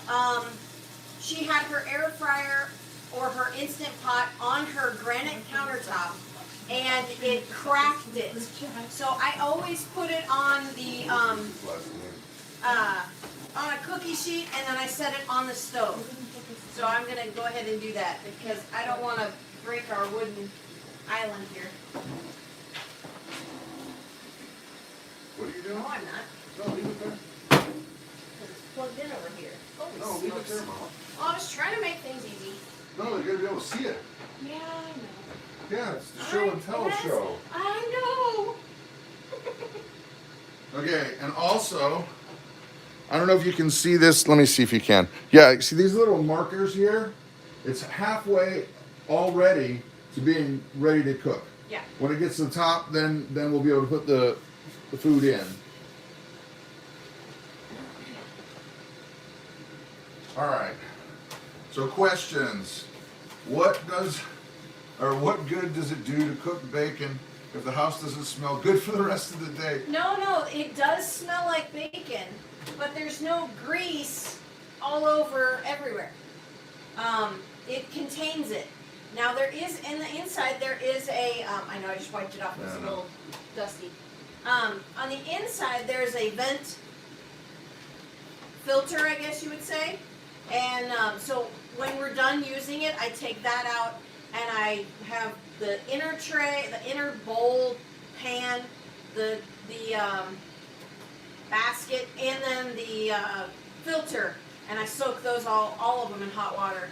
Speaker 3: she had her air fryer or her Instant Pot on her granite countertop, and it cracked it. So I always put it on the on a cookie sheet, and then I set it on the stove. So I'm gonna go ahead and do that because I don't want to break our wooden island here.
Speaker 1: What are you doing?
Speaker 3: No, I'm not.
Speaker 1: No, leave it there.
Speaker 3: It's plugged in over here. Holy
Speaker 1: No, leave it
Speaker 3: smokes.
Speaker 1: there, Mama.
Speaker 3: Well, I was trying to make things easy.
Speaker 1: No, you gotta be able to see it.
Speaker 3: Yeah, I know.
Speaker 1: Yeah, it's the show and tell
Speaker 3: Yes,
Speaker 1: show.
Speaker 3: I know.
Speaker 1: Okay, and also, I don't know if you can see this. Let me see if you can. Yeah, see these little markers here? It's halfway already to being ready to cook.
Speaker 3: Yeah.
Speaker 1: When it gets to the top, then we'll be able to put the food in. All right. So questions. What good does it do to cook bacon if the house doesn't smell good for the rest of the day?
Speaker 3: No, it does smell like bacon, but there's no grease all over everywhere. It contains it. Now there is, in the inside, there is a, I know I just wiped it off, it's a little dusty. On the inside, there's a vent filter, I guess you would say. And so when we're done using it, I take that out and I have the inner tray, the inner bowl, pan, the basket, and then the filter. And I soak those all of them in hot water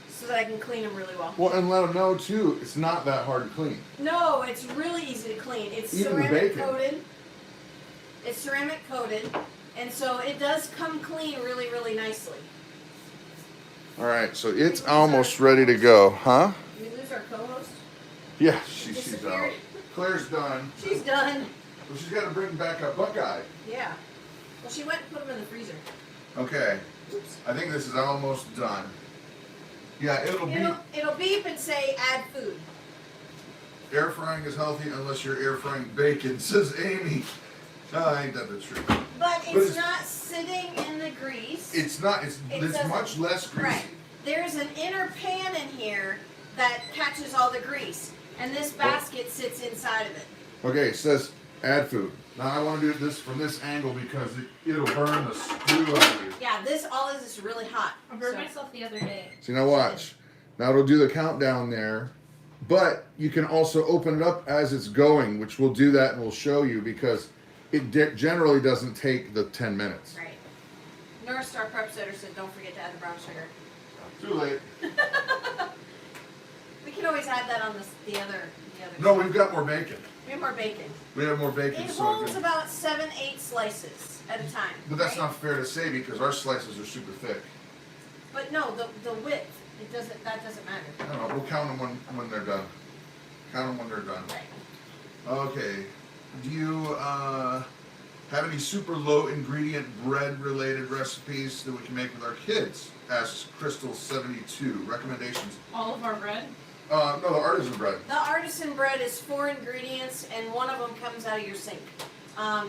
Speaker 3: so that I can clean them really well.
Speaker 1: Well, and let them know too, it's not that hard to clean.
Speaker 3: No, it's really easy to clean. It's
Speaker 1: Even the
Speaker 3: ceramic
Speaker 1: bacon.
Speaker 3: coated. It's ceramic coated, and so it does come clean really, really nicely.
Speaker 1: All right, so it's almost ready to go, huh?
Speaker 3: Did we lose our co-host?
Speaker 1: Yeah, she's out.
Speaker 3: Disappeared.
Speaker 1: Claire's done.
Speaker 3: She's done.
Speaker 1: Well, she's got to bring back a Buckeye.
Speaker 3: Yeah. Well, she went and put them in the freezer.
Speaker 1: Okay,
Speaker 3: Oops.
Speaker 1: I think this is almost done. Yeah,
Speaker 3: It'll beep and say add food.
Speaker 1: air frying is healthy unless you're air frying bacon, says Amy. ain't that the truth?
Speaker 3: But
Speaker 1: But
Speaker 3: it's
Speaker 1: it's-
Speaker 3: not sitting in the grease.
Speaker 1: It's not. It's
Speaker 3: doesn't-
Speaker 1: much less greasy.
Speaker 3: Right. There's an inner pan in here that catches all the grease, and this basket sits inside of it.
Speaker 1: Okay, it says add food. Now I want to do this from this angle because it'll burn the screw out of you.
Speaker 3: Yeah, this all is really hot.
Speaker 2: I burned
Speaker 3: So-
Speaker 2: myself the other day.
Speaker 1: See, now watch. Now it'll do the countdown there, but you can also open it up as it's going, which we'll do that and we'll show you because it generally doesn't take the 10 minutes.
Speaker 3: Right. North Star Prep Setter said don't forget to add the brown sugar.
Speaker 1: Too late.
Speaker 3: We can always add that on the other.
Speaker 1: No, we've got more bacon.
Speaker 3: We have more bacon.
Speaker 1: We have more bacon.
Speaker 3: It
Speaker 1: So
Speaker 3: holds
Speaker 1: good.
Speaker 3: about 7-8 slices at a time.
Speaker 1: But that's
Speaker 3: right?
Speaker 1: not fair to say because our slices are super thick.
Speaker 3: But no, the width. It doesn't. That doesn't matter.
Speaker 1: I don't know. We'll count them when they're done. Count them when they're done.
Speaker 3: Right.
Speaker 1: Okay. Do you have any super low ingredient bread related recipes that we can make with our kids? Asks Crystal72. Recommendations.
Speaker 2: All of our bread.
Speaker 1: No, the artisan bread.
Speaker 3: The artisan bread is 4 ingredients, and one of them comes out of your sink.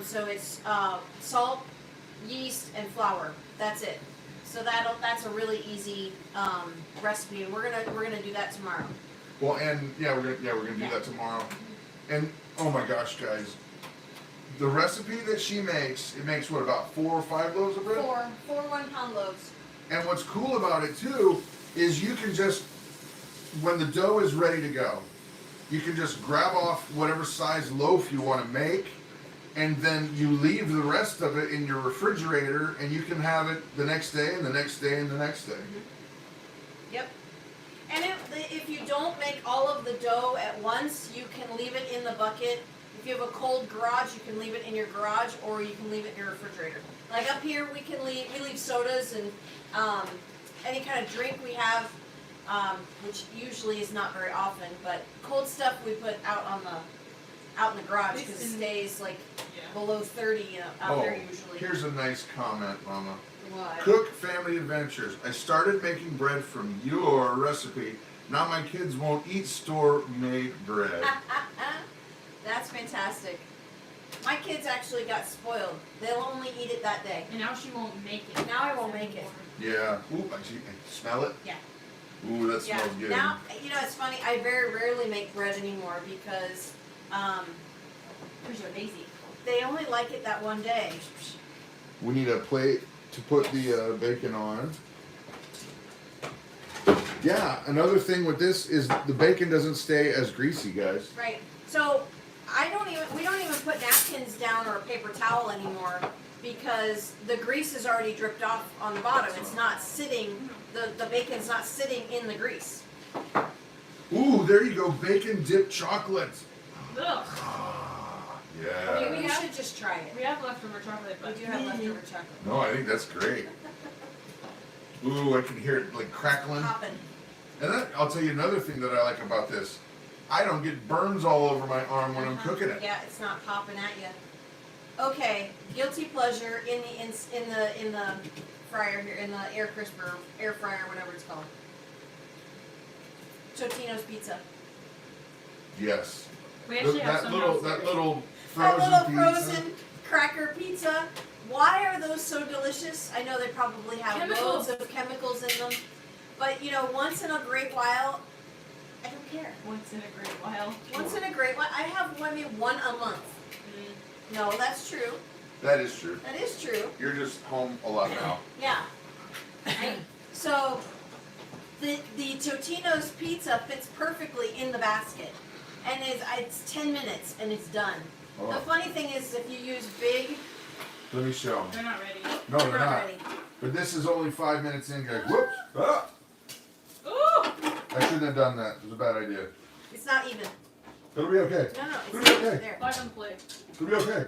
Speaker 3: So it's salt, yeast, and flour. That's it. So that's a really easy recipe, and we're gonna do that tomorrow.
Speaker 1: Well, and yeah, we're gonna do that tomorrow. And oh my gosh, guys, the recipe that she makes, it makes what, about 4 or 5 loaves of bread?
Speaker 3: Four 1-pound loaves.
Speaker 1: And what's cool about it too is you can just, when the dough is ready to go, you can just grab off whatever size loaf you want to make, and then you leave the rest of it in your refrigerator, and you can have it the next day and the next day and the next day.
Speaker 3: Yep. And if you don't make all of the dough at once, you can leave it in the bucket. If you have a cold garage, you can leave it in your garage, or you can leave it in your refrigerator. Like up here, we leave sodas and any kind of drink we have, which usually is not very often, but cold stuff we put out in the garage because it stays like below 30 out there usually.
Speaker 1: Here's a nice comment, Mama.
Speaker 3: What?
Speaker 1: Cook Family Adventures. I started making bread from your recipe. Now my kids won't eat store-made bread.
Speaker 3: That's fantastic. My kids actually got spoiled. They'll only eat it that day.
Speaker 2: And now she won't make it.
Speaker 3: Now I won't make it.
Speaker 1: Yeah. Ooh, I see. Smell it?
Speaker 3: Yeah.
Speaker 1: Ooh, that
Speaker 3: Yeah.
Speaker 1: smells good.
Speaker 3: Now, it's funny. I very rarely make bread anymore because
Speaker 2: Because you're lazy.
Speaker 3: they only like it that one day.
Speaker 1: We need a plate to put the bacon on. Yeah, another thing with this is the bacon doesn't stay as greasy, guys.
Speaker 3: Right. So we don't even put napkins down or a paper towel anymore because the grease is already dripped off on the bottom. It's not sitting. The bacon's not sitting in the grease.
Speaker 1: Ooh, there you go, bacon dipped chocolate.
Speaker 2: Ugh.
Speaker 1: Yeah.
Speaker 3: We should just try it.
Speaker 2: We have leftover chocolate,
Speaker 3: We
Speaker 2: but
Speaker 3: do have leftover chocolate.
Speaker 1: No, I think that's great. Ooh, I can hear it like crackling.
Speaker 3: Popping.
Speaker 1: And then I'll tell you another thing that I like about this. I don't get burns all over my arm when I'm cooking it.
Speaker 3: Yeah, it's not popping at you. Okay, guilty pleasure in the fryer here, in the air crisper, air fryer, whatever it's called. Totino's pizza.
Speaker 1: Yes.
Speaker 2: we actually have
Speaker 1: That
Speaker 2: some
Speaker 1: little
Speaker 2: downstairs.
Speaker 1: that little
Speaker 3: That
Speaker 1: frozen
Speaker 3: little
Speaker 1: pizza.
Speaker 3: frozen cracker pizza. Why are those so delicious? I know they probably have
Speaker 2: Chemicals.
Speaker 3: loads of chemicals in them, but once in a great while, I don't care.
Speaker 2: Once in a great while.
Speaker 3: Once in a great while, I have maybe one a month. No, that's true.
Speaker 1: That is true.
Speaker 3: That is true.
Speaker 1: You're just home a lot now.
Speaker 3: Yeah. So the Totino's pizza fits perfectly in the basket, and it's 10 minutes and it's done.
Speaker 1: Oh.
Speaker 3: The funny thing is, if you use big,
Speaker 1: Let me show 'em.
Speaker 2: They're not ready.
Speaker 1: No, they're not.
Speaker 3: ready.
Speaker 1: But this is only 5 minutes in, guys. Whoops! Ah!
Speaker 2: Ooh!
Speaker 1: I shouldn't have done that. It was a bad idea.
Speaker 3: It's not even.
Speaker 1: It'll be okay.
Speaker 3: No,
Speaker 1: It'll
Speaker 3: it's
Speaker 1: be
Speaker 3: not
Speaker 1: okay.
Speaker 3: there.
Speaker 2: Plug and play.
Speaker 1: It'll be okay.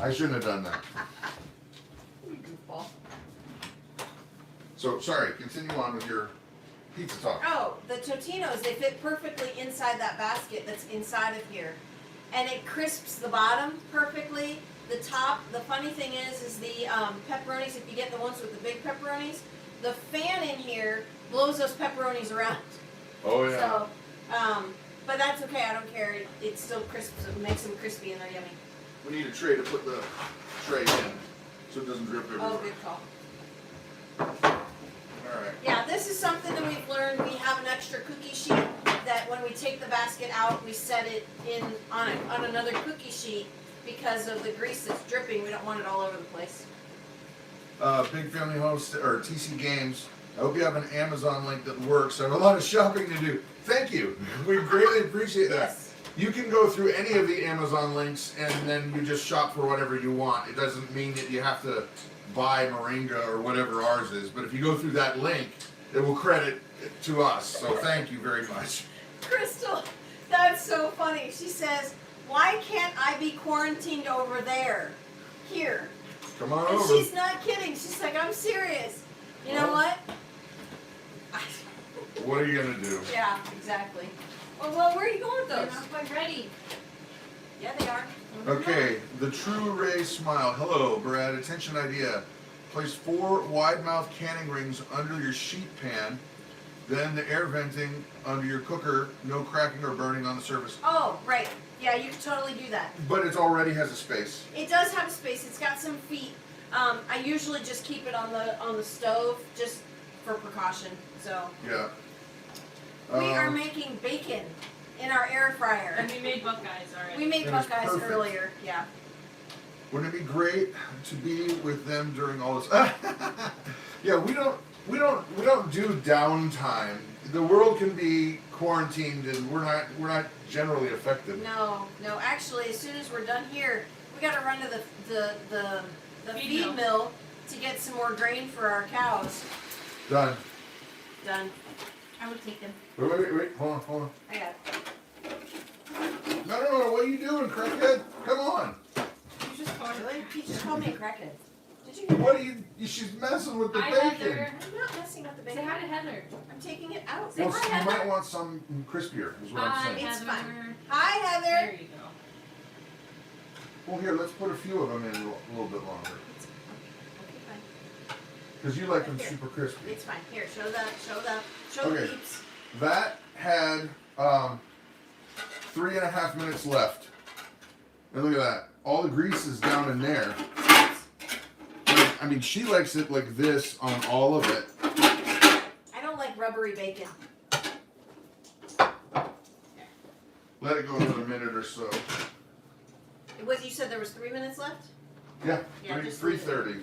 Speaker 1: I shouldn't have done that.
Speaker 3: You goofball.
Speaker 1: So, sorry. Continue on with your pizza talk.
Speaker 3: Oh, the Totino's, they fit perfectly inside that basket that's inside of here. And it crisps the bottom perfectly. The top, the funny thing is the pepperonis, if you get the ones with the big pepperonis, the fan in here blows those pepperonis around.
Speaker 1: Oh, yeah.
Speaker 3: So, but that's okay, I don't care. It still crisps, it makes them crispy and they're yummy.
Speaker 1: We need a tray to put the tray in so it doesn't drip everywhere.
Speaker 3: Oh, good call.
Speaker 1: Alright.
Speaker 3: Yeah, this is something that we've learned. We have an extra cookie sheet that when we take the basket out, we set it in on another cookie sheet because of the grease that's dripping. We don't want it all over the place.
Speaker 1: Big Family Homestead, or TC Games. I hope you have an Amazon link that works. I have a lot of shopping to do. Thank you. We greatly appreciate that.
Speaker 3: Yes.
Speaker 1: You can go through any of the Amazon links and then you just shop for whatever you want. It doesn't mean that you have to buy Moringa or whatever ours is. But if you go through that link, it will credit it to us. So thank you very much.
Speaker 3: Crystal, that's so funny. She says, "Why can't I be quarantined over there? Here."
Speaker 1: Come on
Speaker 3: And
Speaker 1: over.
Speaker 3: she's not kidding. She's like, "I'm serious." You know what?
Speaker 1: What are you going to do?
Speaker 3: Yeah, exactly. Well, where are you going with
Speaker 2: They're
Speaker 3: those?
Speaker 2: not quite ready.
Speaker 3: Yeah, they are.
Speaker 1: Okay, the True Ray Smile. Hello, Brad. Attention idea. Place 4 wide mouth canning rings under your sheet pan, then the air venting under your cooker, no cracking or burning on the surface.
Speaker 3: Oh, right. Yeah, you can totally do that.
Speaker 1: But it already has a space.
Speaker 3: It does have a space. It's got some feet. I usually just keep it on the stove just for precaution. So
Speaker 1: Yeah.
Speaker 3: we are making bacon in our air fryer.
Speaker 2: And we made Buckeyes already.
Speaker 3: We made
Speaker 1: It was
Speaker 3: Buckeyes
Speaker 1: perfect.
Speaker 3: earlier. Yeah.
Speaker 1: Wouldn't it be great to be with them during all this? Yeah, we don't do downtime. The world can be quarantined, and we're not generally affected.
Speaker 3: No. Actually, as soon as we're done here, we got to run to the feed mill to get some more grain for our cows.
Speaker 1: Done.
Speaker 3: Done.
Speaker 2: I would take them.
Speaker 1: Wait. Hold on.
Speaker 3: I got it.
Speaker 1: No. What are you doing, crackhead? Come on.
Speaker 2: You just called
Speaker 3: Really? He just called me a crackhead. Did you hear
Speaker 1: What
Speaker 3: that?
Speaker 1: are you? She's messing with the
Speaker 2: Hi,
Speaker 1: bacon.
Speaker 2: Heather.
Speaker 3: I'm not messing with the
Speaker 2: Say
Speaker 3: bacon.
Speaker 2: hi to Heather.
Speaker 3: I'm taking it out.
Speaker 2: Say
Speaker 1: Well,
Speaker 2: hi,
Speaker 1: you might
Speaker 2: Heather.
Speaker 1: want some crispier, is what I'm
Speaker 2: Hi,
Speaker 1: saying.
Speaker 3: It's
Speaker 2: Heather.
Speaker 3: fine. Hi, Heather.
Speaker 2: There you go.
Speaker 1: Well, here, let's put a few of them in a little bit longer.
Speaker 3: It's okay, fine.
Speaker 1: Because you like them
Speaker 3: Here.
Speaker 1: super crispy.
Speaker 3: It's fine. Here, show the
Speaker 1: Okay.
Speaker 3: peeps.
Speaker 1: That had 3.5 minutes left. And look at that. All the grease is down in there. I mean, she likes it like this on all of it.
Speaker 3: I don't like rubbery bacon.
Speaker 1: Let it go another minute or so.
Speaker 3: You said there was 3 minutes left?
Speaker 1: Yeah,
Speaker 3: Yeah, just
Speaker 1: 3:30.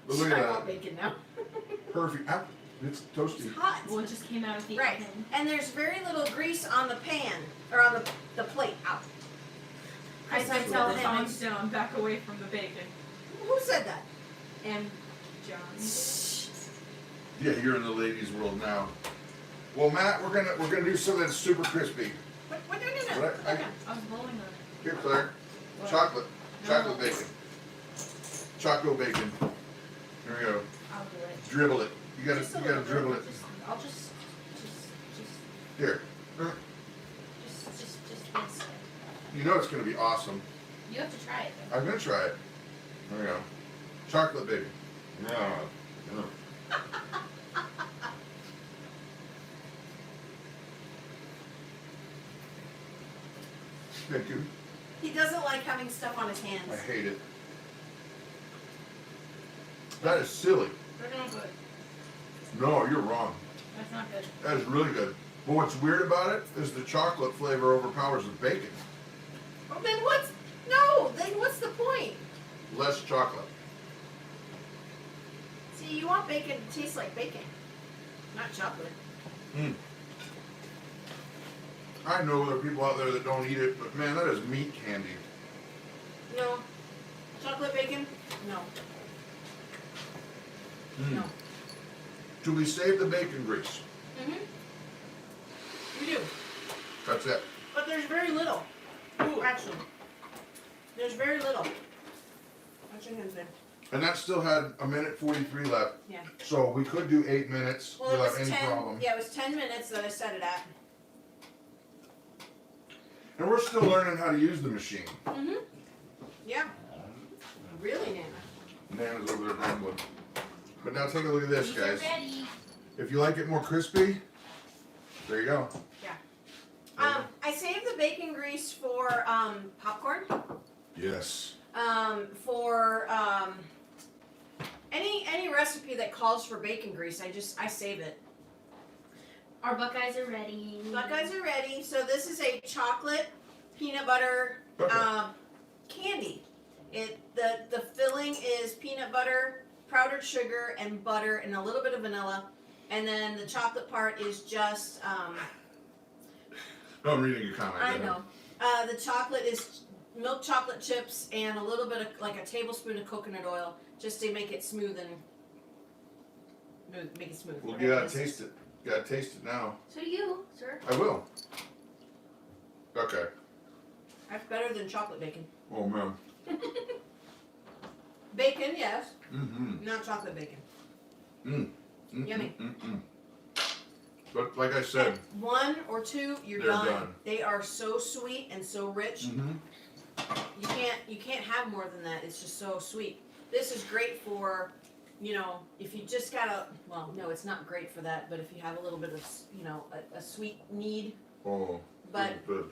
Speaker 1: But look
Speaker 3: I
Speaker 1: at
Speaker 3: want
Speaker 1: that.
Speaker 3: bacon now.
Speaker 1: Perfect. Ah, it's toasty.
Speaker 3: It's hot.
Speaker 2: Well, it just came out of the
Speaker 3: Right.
Speaker 2: oven.
Speaker 3: And there's very little grease on the pan, or on the plate. Ow.
Speaker 2: I
Speaker 3: Chris,
Speaker 2: said,
Speaker 3: tell
Speaker 2: tell
Speaker 3: him.
Speaker 2: Tom down, back away from the bacon.
Speaker 3: Who said that?
Speaker 2: And John.
Speaker 1: Yeah, you're in the ladies' world now. Well, Matt, we're gonna do something that's super crispy.
Speaker 3: What? No.
Speaker 1: What I-
Speaker 3: Okay.
Speaker 2: I was blowing on it.
Speaker 1: Here, Claire.
Speaker 2: What?
Speaker 1: Chocolate
Speaker 2: No.
Speaker 1: bacon. Choco bacon. There we go.
Speaker 2: I'll do it.
Speaker 1: Dribble it. You gotta
Speaker 3: Just a
Speaker 1: dribble
Speaker 3: little
Speaker 1: it.
Speaker 3: bit. I'll just
Speaker 1: Here.
Speaker 2: Just this.
Speaker 1: You know it's gonna be awesome.
Speaker 2: You have to try it though.
Speaker 1: I'm gonna try it. There we go. Chocolate bacon. Yeah. Thank you.
Speaker 3: He doesn't like having stuff on his hands.
Speaker 1: I hate it. That is silly.
Speaker 2: They're not good.
Speaker 1: No, you're wrong.
Speaker 2: That's not good.
Speaker 1: That is really good. But what's weird about it is the chocolate flavor overpowers the bacon.
Speaker 3: Well, then what's the point?
Speaker 1: Less chocolate.
Speaker 3: See, you want bacon to taste like bacon, not chocolate.
Speaker 1: I know there are people out there that don't eat it, but man, that is meat candy.
Speaker 3: No. Chocolate bacon? No. No.
Speaker 1: Do we save the bacon grease?
Speaker 3: Mm-hmm. We do.
Speaker 1: That's it.
Speaker 3: But there's very little. Ooh, actually. There's very little. Watch your hands there.
Speaker 1: And that still had 1:43 left.
Speaker 3: Yeah.
Speaker 1: So we could do 8 minutes
Speaker 3: Well, it
Speaker 1: without
Speaker 3: was
Speaker 1: any
Speaker 3: 10.
Speaker 1: problem.
Speaker 3: Yeah, it was 10 minutes that I set it at.
Speaker 1: And we're still learning how to use the machine.
Speaker 3: Mm-hmm. Yeah. Really, Nana.
Speaker 1: Nana's over there grumbling. But now take a look at this,
Speaker 2: These are
Speaker 1: guys.
Speaker 2: ready.
Speaker 1: If you like it more crispy, there you go.
Speaker 3: I saved the bacon grease for popcorn.
Speaker 1: Yes.
Speaker 3: For any recipe that calls for bacon grease, I save it.
Speaker 4: Our Buckeyes are ready.
Speaker 3: Buckeyes are ready. So this is a chocolate peanut butter
Speaker 1: Okay.
Speaker 3: candy. The filling is peanut butter, powdered sugar, and butter, and a little bit of vanilla. And then the chocolate part is just
Speaker 1: No, I'm reading your comment.
Speaker 3: I know. The chocolate is milk chocolate chips and a little bit of like a tablespoon of coconut oil, just to make it smooth and make it smooth.
Speaker 1: Well,
Speaker 3: whatever
Speaker 1: you
Speaker 3: it
Speaker 1: gotta
Speaker 3: is.
Speaker 1: taste it. You gotta taste it now.
Speaker 4: So do you, sir.
Speaker 1: I will. Okay.
Speaker 3: That's better than chocolate bacon.
Speaker 1: Oh man.
Speaker 3: Bacon, yes,
Speaker 1: Mm-hmm.
Speaker 3: not chocolate bacon.
Speaker 1: Mm.
Speaker 3: Yummy.
Speaker 1: But like I said,
Speaker 3: One or two, you're
Speaker 1: They're
Speaker 3: done.
Speaker 1: done.
Speaker 3: They are so sweet and so rich. You can't have more than that. It's just so sweet. This is great for, if you just gotta. Well, no, it's not great for that. But if you have a little bit of, a sweet need.
Speaker 1: oh,
Speaker 3: But
Speaker 1: good.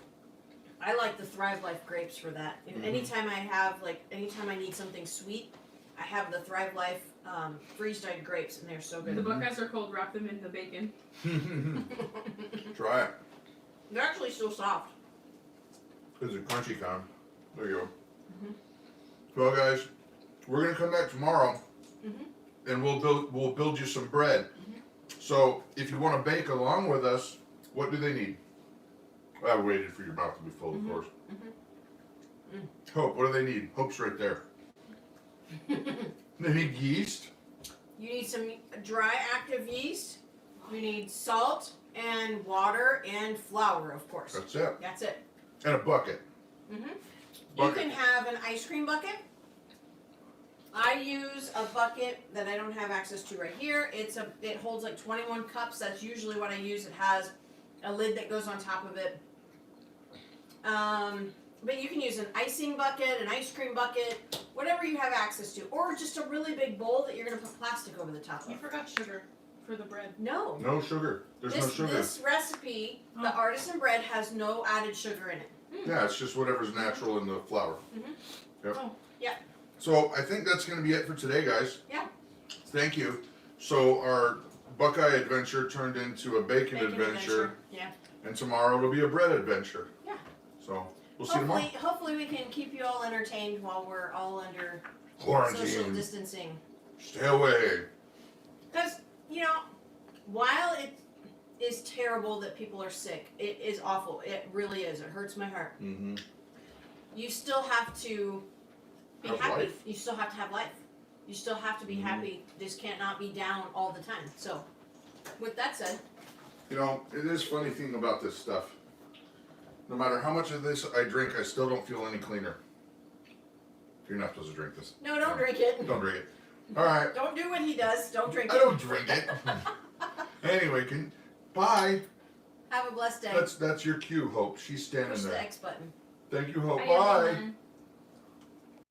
Speaker 3: I like the Thrive Life grapes for that. If anytime I need something sweet, I have the Thrive Life freeze-dried grapes, and they're so
Speaker 2: The
Speaker 3: good.
Speaker 2: Buckeyes are cold. Wrap them in the bacon.
Speaker 1: Try it.
Speaker 3: They're actually so soft.
Speaker 1: It's a crunchy kind. There you go. Well, guys, we're gonna come back tomorrow, and we'll build you some bread. So if you want to bake along with us, what do they need? I waited for your mouth to be full, of course. Hope, what do they need? Hope's right there. They need yeast.
Speaker 3: You need some dry active yeast. You need salt and water and flour, of course.
Speaker 1: That's it.
Speaker 3: That's it.
Speaker 1: And a bucket.
Speaker 3: You
Speaker 1: Bucket.
Speaker 3: can have an ice cream bucket. I use a bucket that I don't have access to right here. It holds like 21 cups. That's usually what I use. It has a lid that goes on top of it. But you can use an icing bucket, an ice cream bucket, whatever you have access to, or just a really big bowl that you're gonna put plastic over the top
Speaker 2: You
Speaker 3: of.
Speaker 2: forgot sugar for the bread.
Speaker 3: No.
Speaker 1: No sugar. There's no sugar.
Speaker 3: This recipe, the artisan bread, has no added sugar in it.
Speaker 1: Yeah, it's just whatever's natural in the flour. Yep.
Speaker 2: Oh.
Speaker 3: Yeah.
Speaker 1: So I think that's going to be it for today, guys.
Speaker 3: Yeah.
Speaker 1: Thank you. So our Buckeye adventure turned into a bacon adventure,
Speaker 3: Yeah.
Speaker 1: and tomorrow it'll be a bread adventure.
Speaker 3: Yeah.
Speaker 1: So we'll see you tomorrow.
Speaker 3: Hopefully we can keep you all entertained while we're all under social
Speaker 1: Quarantine.
Speaker 3: distancing.
Speaker 1: Stay away.
Speaker 3: Because, while it is terrible that people are sick, it is awful. It really is. It hurts my heart.
Speaker 1: Mm-hmm.
Speaker 3: You still have to be
Speaker 1: Have
Speaker 3: happy.
Speaker 1: life.
Speaker 3: You still have to have life. You still have to be happy. Just can't not be down all the time. So, with that said,
Speaker 1: You know, it is funny thing about this stuff. No matter how much of this I drink, I still don't feel any cleaner. You're not supposed to drink this.
Speaker 3: no, don't drink it.
Speaker 1: Don't drink it. All right.
Speaker 3: Don't do what he does. Don't drink
Speaker 1: I
Speaker 3: it.
Speaker 1: don't drink it. Anyway, bye.
Speaker 3: Have a blessed day.
Speaker 1: That's your cue, Hope. She's standing
Speaker 3: Push the
Speaker 1: there.
Speaker 3: X button.
Speaker 1: Thank you, Hope.
Speaker 2: Bye,
Speaker 1: Bye.
Speaker 2: everyone.